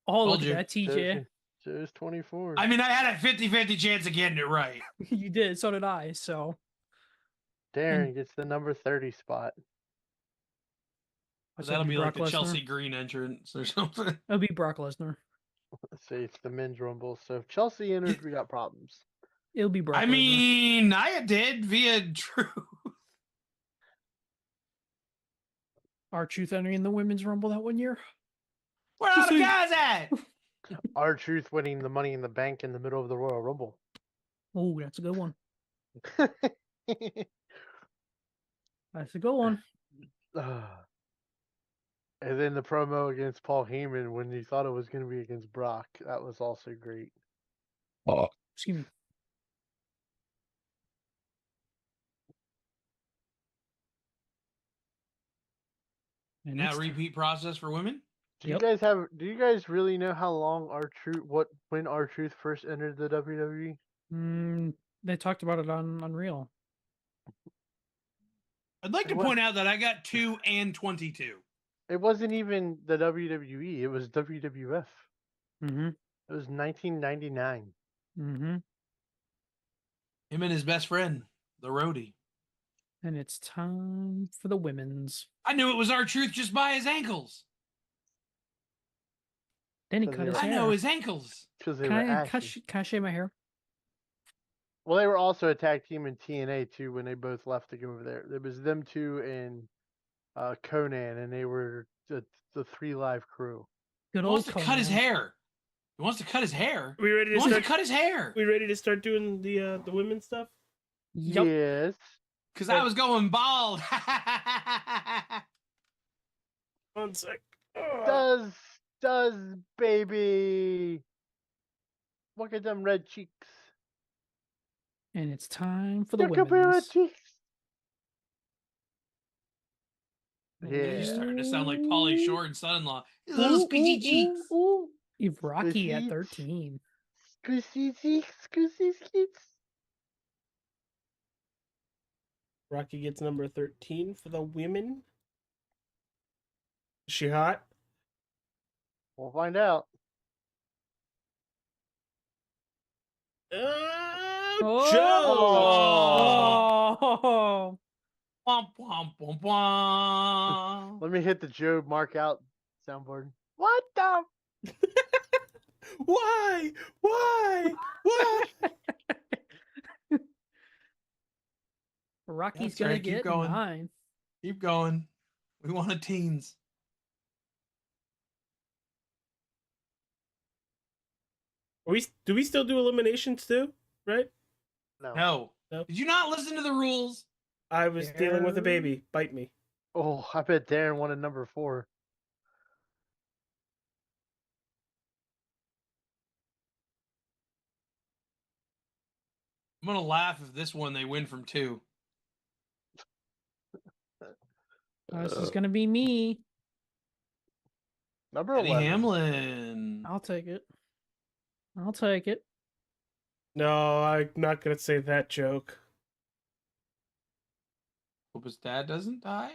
Told look you. at that, TJ. Joe's 24. I mean, I had a 50-50 chance of getting it right. You did. So did I. So Darren gets the number 30 spot. But So it'd that'll be like Brock the Lesnar. Chelsea Green entrance or something. It'll be Brock Lesnar. Let's see, it's the men's rumble. So if Chelsea enters, we got problems. It'll be Brock I Lesnar. mean, Nia did via Truth. R-Truth entering the women's rumble that 1 year. Where are the guys at? R-Truth winning the Money in the Bank in the middle of the Royal Rumble. Oh, that's a good one. That's a good one. And then the promo against Paul Heyman when you thought it was going to be against Brock. That was also great. Excuse me. And Now it's- repeat process for women. Do Yep. you guys really know how long when R-Truth first entered the WWE? They talked about it on Unreal. I'd like to What? point out that I got 2 and 22. It wasn't even the WWE. It was WWF. Mm-hmm. It was 1999. Mm-hmm. Him and his best friend, the roadie. And it's time for the women's. I knew it was R-Truth just by his ankles. Then he Because cut they his were- I hair. know his ankles. Because they Can were I, ashy. can I shave my hair? Well, they were also a tag team in TNA too when they both left to go over there. It was them two and Conan, and they were the 3 Live crew. Good He old wants to cut his Conan. hair. He wants to cut his hair. We ready He to wants to start? cut his hair. We ready to start doing the women's stuff? Yup. Yes. Because I was going bald. 1 sec. Oh. Does baby. Look at them red cheeks. And it's time for the Look at my red women's. cheeks. You're Yeah. starting to sound like Pauly Shore and son-in-law. His Ooh, little ooh, squishy cheeks. ooh, ooh. You've Rocky at Squishy. 13. Squishy cheeks, squishy cheeks. Rocky gets number 13 for the women. Is she hot? We'll find out. Joe! Oh. Womp, womp, womp, womp. Let me hit the Joe mark out soundboard. What the? Why? Why? Why? Rocky's That's gonna right, keep get going. 9. Keep going. We want a teens. Do we still do eliminations too? Right? No. No. No. Did you not listen to the rules? I was dealing with a baby. Bite me. Oh, I bet Darren wanted number 4. I'm going to laugh if this one they win from 2. This is gonna be me. Number Eddie 11. Hamlin. I'll take it. I'll take it. No, I'm not gonna say that joke. Hope his dad doesn't die.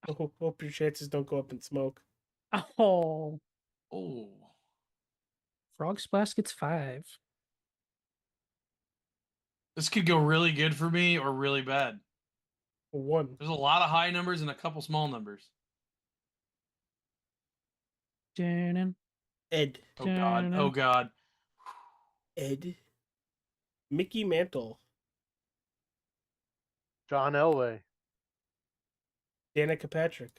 Hope your chances don't go up in smoke. Oh. Oh. Frog Splash gets 5. This could go really good for me or really bad. 1. There's a lot of high numbers and a couple small numbers. Dun, Ed. Oh, God. Oh, God. Ed. Mickey Mantle. John Elway. Danica Patrick.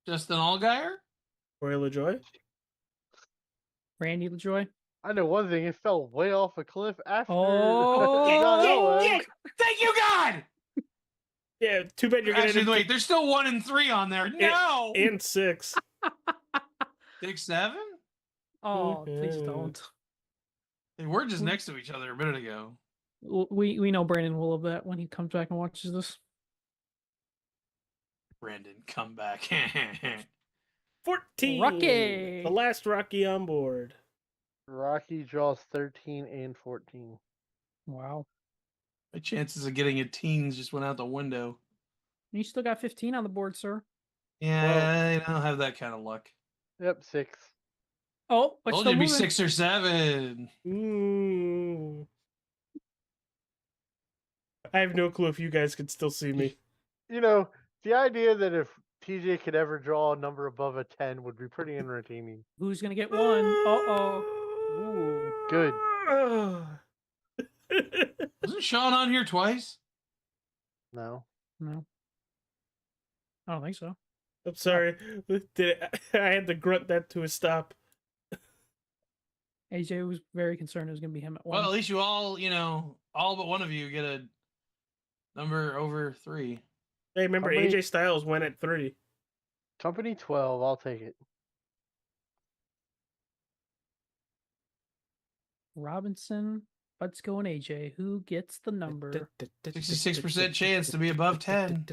Justin Allgaier? Roy LaJoy. Randy LaJoy. I know one thing. It fell way off a cliff after Oh. John Elway. Thank you, God! Yeah, too bad you're gonna Actually, end up wait, there's still 1 and 3 on there. No! and 6. 6, 7? Oh, please Mhm. don't. They were just next to each other a minute ago. We know Brandon will love that when he comes back and watches this. Brandon, come back. 14. Rocky. The last Rocky on board. Rocky draws 13 and 14. Wow. My chances of getting a teens just went out the window. You still got 15 on the board, sir. Yeah, I don't have that kind of luck. Yep, 6. Oh, it's Told still you to be moving. 6 or 7. Ooh. I have no clue if you guys could still see me. You know, the idea that if TJ could ever draw a number above a 10 would be pretty entertaining. Who's gonna get one? Uh-oh. Ooh. Good. Wasn't Sean on here twice? No. No. I don't think so. I'm sorry. I had to grunt that to a stop. AJ was very concerned it was gonna be him at one. Well, at least you all, all but one of you get a number over 3. Hey, remember Company- AJ Styles went at 3. Company 12, I'll take it. Robinson, Butsko, and AJ. Who gets the number? 66% chance to be above 10.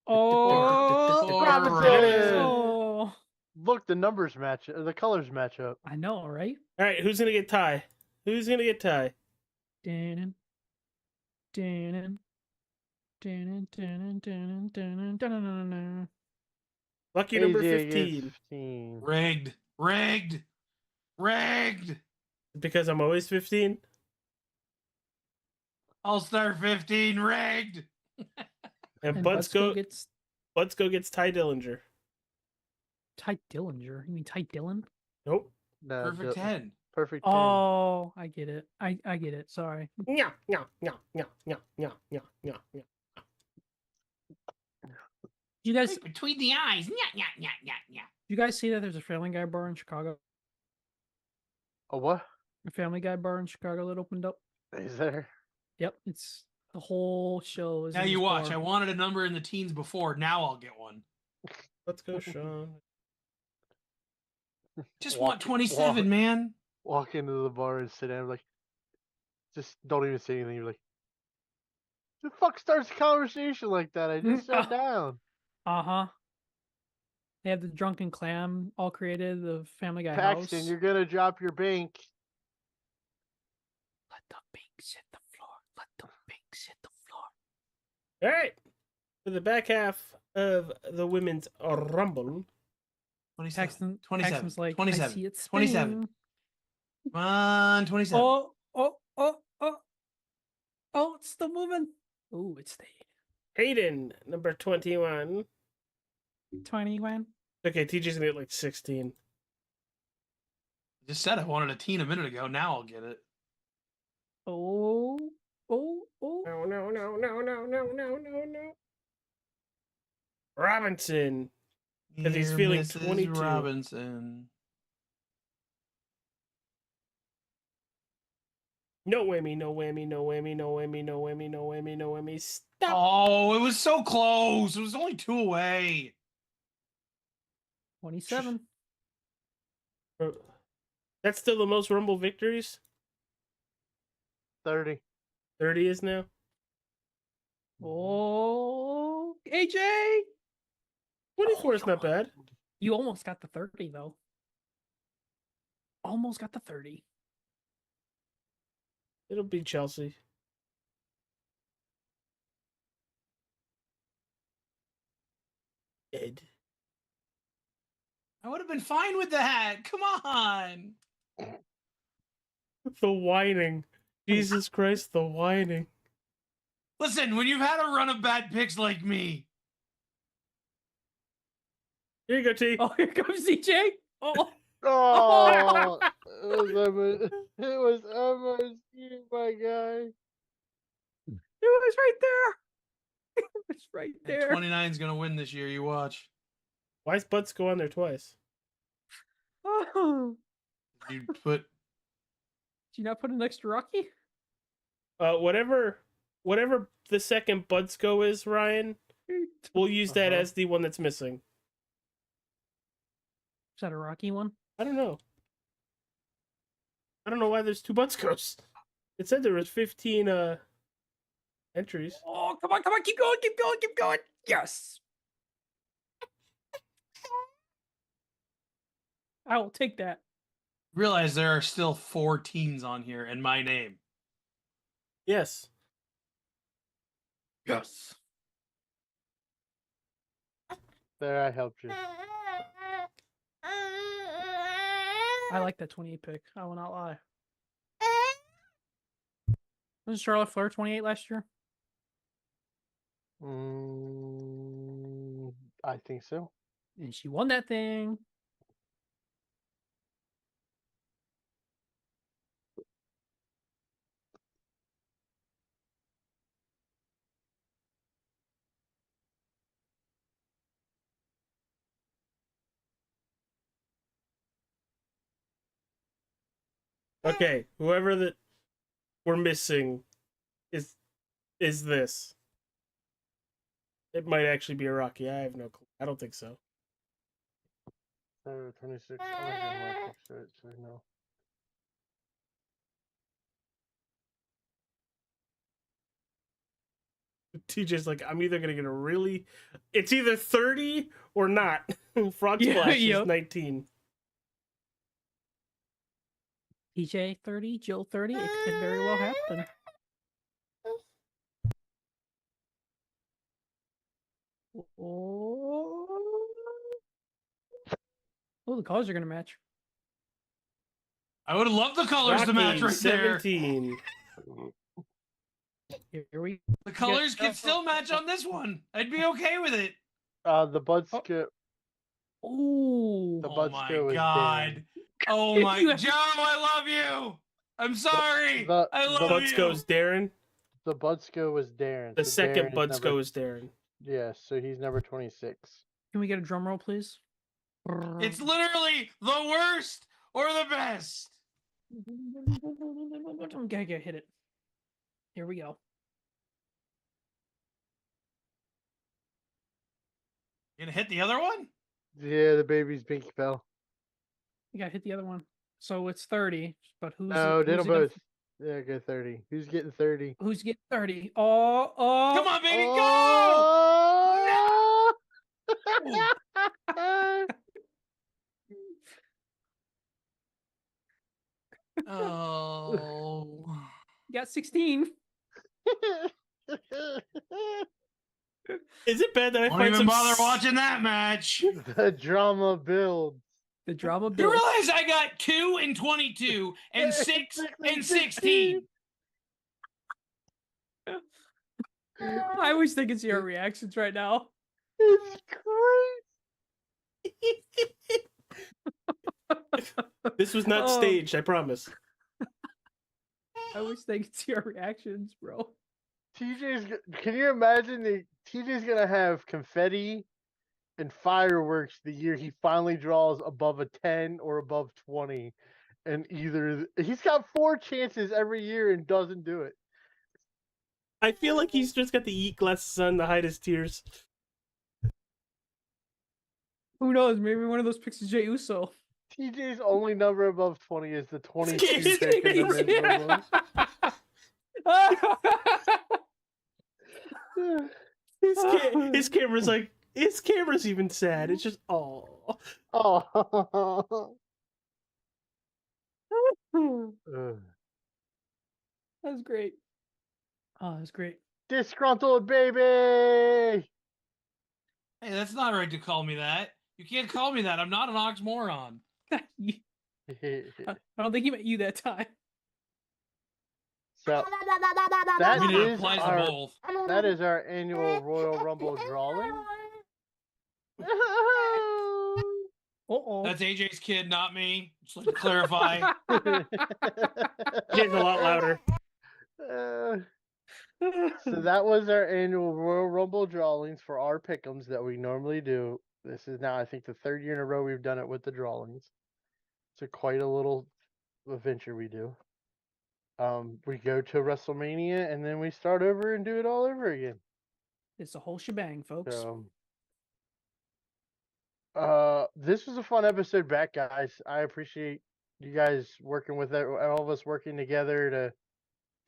Oh, Or Robinson! Oh, Look, the numbers match, the colors match up. I know, right? All right, who's gonna get Ty? Who's gonna get Ty? Dun, dun, dun, dun, dun, dun, dun. Lucky number AJ gets 15. 15. Rigged. Because I'm always 15. All-Star 15, rigged. And And Butsko gets gets Ty Dillinger. Ty Dillinger. You mean Ty Dillon? Nope. No, Perfect 10. Perfect 10. Oh, I get it. I get it. Sorry. Yeah. You guys, Between the eyes. you guys see that there's a Family Guy bar in Chicago? A what? A Family Guy bar in Chicago that opened up. Is there? Yep, it's the whole show. Is Now in you this watch. bar. I wanted a number in the teens before. Now I'll get one. Let's go, Sean. Just Walk- want 27, walk- man. Walk into the bar and sit down, like, just don't even say anything. You're like, the fuck starts a conversation like that? I just sat down. Uh-huh. They have the Drunken Clam all created, the Family Guy Paxton, house. you're gonna drop your bank. Let the pinks hit the floor. Let the pinks hit the floor. All right. For the back half of the women's Rumble. 27. Paxton's like, I 27. see it 27. spinning. Come on, 27. Oh, it's still moving. Oh, it stayed. Hayden, number 21. 21. Okay, TJ's gonna get like 16. Just said I wanted a teen a minute ago. Now I'll get it. Oh. No. Robinson. 'Cause he's Dear feeling Mrs. 22. Robinson. No whammy. Stop. Oh, it was so close. It was only 2 away. 27. That's still the most Rumble victories? 30. 30 is now? Oh, AJ! 24 is not bad. You almost got the 30, though. Almost got the 30. It'll be Chelsea. Ed. I would have been fine with that. Come on. The whining. Jesus Christ, the whining. Listen, when you've had a run of bad picks like me, Here you go, T. Oh, here comes CJ. Oh, Oh, it was MSU, my guy. it was right there. It was right there. 29 is going to win this year. You watch. Why is Butts go on there twice? Oh. You put Did you not put an extra Rocky? Whatever the second Budsco is, Ryan, we'll use that Uh-huh. as the one that's missing. Is that a Rocky one? I don't know. I don't know why there's 2 Budscos. It said there was 15 entries. Oh, come on, keep going. Yes. I will take that. realize there are still 4 teens on here and my name. Yes. Yes. There, I helped you. I like that 28 pick. I will not lie. Wasn't Charlotte Flair 28 last year? I think so. And she won that thing. Okay, whoever that we're missing is this. It might actually be a Rocky. I have no clue. I don't think so. 26. I'm not gonna let it, so no. TJ's like, I'm either gonna get a really. It's either 30 or not. Frog Yeah, Splash yep. is 19. TJ 30, Jill 30. It could very well happen. Oh, the colors are gonna match. I would love the colors to match Rocky, right there. 17. Here we The colors can still match on this one. I'd be okay with it. The Budsko. Ooh. The Oh my Budsko was god. Darren. Oh my Joe, I love you. I'm sorry. I love you. Butsko's Darren. The Budsko was Darren. The so second Darren is Butsko is Darren. Yeah, so he's number 26. Can we get a drum roll, please? It's literally the worst or the best. Gotta hit it. Here we go. You gonna hit the other one? Yeah, the baby's pinky fell. You gotta hit the other one. So it's 30, but who's No, they who's don't it both. Yeah, go 30. Who's getting 30? Who's getting 30? Oh, Come on, baby, Oh! go! Oh. You got 16. Is it bad that I Don't find even some bother watching that match. The drama builds. The drama You builds. realize I got 2 and 22 and 6 and 16. I wish they could see our reactions right now. It's crazy. This was not Oh. staged, I promise. I wish they could see our reactions, bro. Can you imagine TJ's gonna have confetti and fireworks the year he finally draws above a 10 or above 20, and he's got 4 chances every year and doesn't do it. I feel like he's just got the eat glasses on to hide his tears. Who knows? Maybe one of those picks is Jey Uso. TJ's only number above 20 is the 22 His pick in the men's Rumble. His camera's like, his camera's even sad. It's just, oh. Oh. That was great. Oh, that was great. Disgruntled baby. Hey, that's not right to call me that. You can't call me that. I'm not an oxymoron. I don't think he meant you that time. So I that mean, it is applies to our both. that is our annual Royal Rumble drawing. Uh-oh. That's AJ's kid, not me. Just like to clarify. Getting a lot louder. So that was our annual Royal Rumble drawings for our pick'ems that we normally do. This is now, I think, the 3rd year in a row we've done it with the drawings. It's quite a little adventure we do. We go to WrestleMania and then we start over and do it all over again. It's a whole shebang, folks. So, this was a fun episode back, guys. I appreciate you guys working with it, all of us working together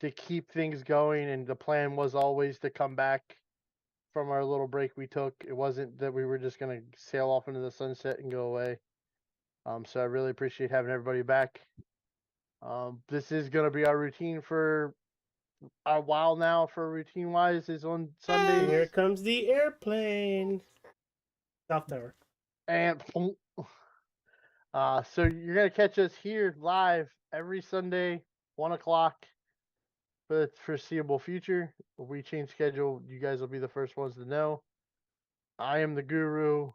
to keep things going. And the plan was always to come back from our little break we took. It wasn't that we were just going to sail off into the sunset and go away. So I really appreciate having everybody back. This is going to be our routine for a while now. For routine wise, is on Sundays. Here comes the airplane. South Tower. And so you're gonna catch us here live every Sunday, 1:00 for the foreseeable future. If we change schedule, you guys will be the first ones to know. I am the guru.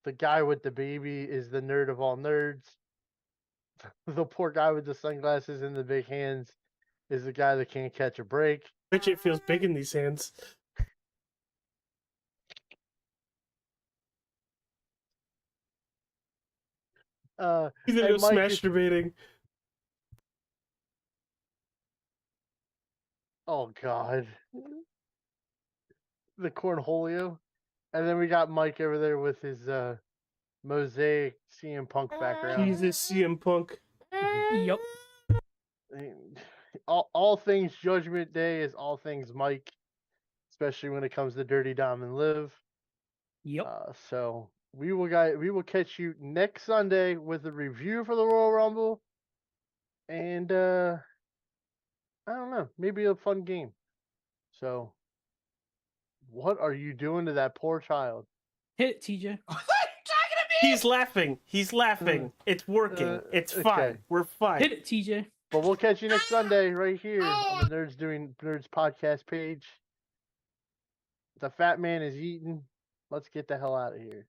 The guy with the baby is the nerd of all nerds. The poor guy with the sunglasses and the big hands is the guy that can't catch a break. Bridget feels big in these hands. He's gonna and go Mike masturbating. Oh God. The cornholio. And then we got Mike over there with his mosaic CM Punk background. Jesus, CM Punk. Yep. All things Judgment Day is all things Mike, especially when it comes to Dirty Dom and Liv. Yep. So we will catch you next Sunday with a review for the Royal Rumble, and I don't know, maybe a fun game. So, what are you doing to that poor child? Hit it, TJ. He's laughing. He's laughing. It's working. It's fine. okay. We're fine. Hit it, TJ. But we'll catch you next Sunday right here on the Nerds Doing Nerds podcast page. The fat man is eating. Let's get the hell out of here.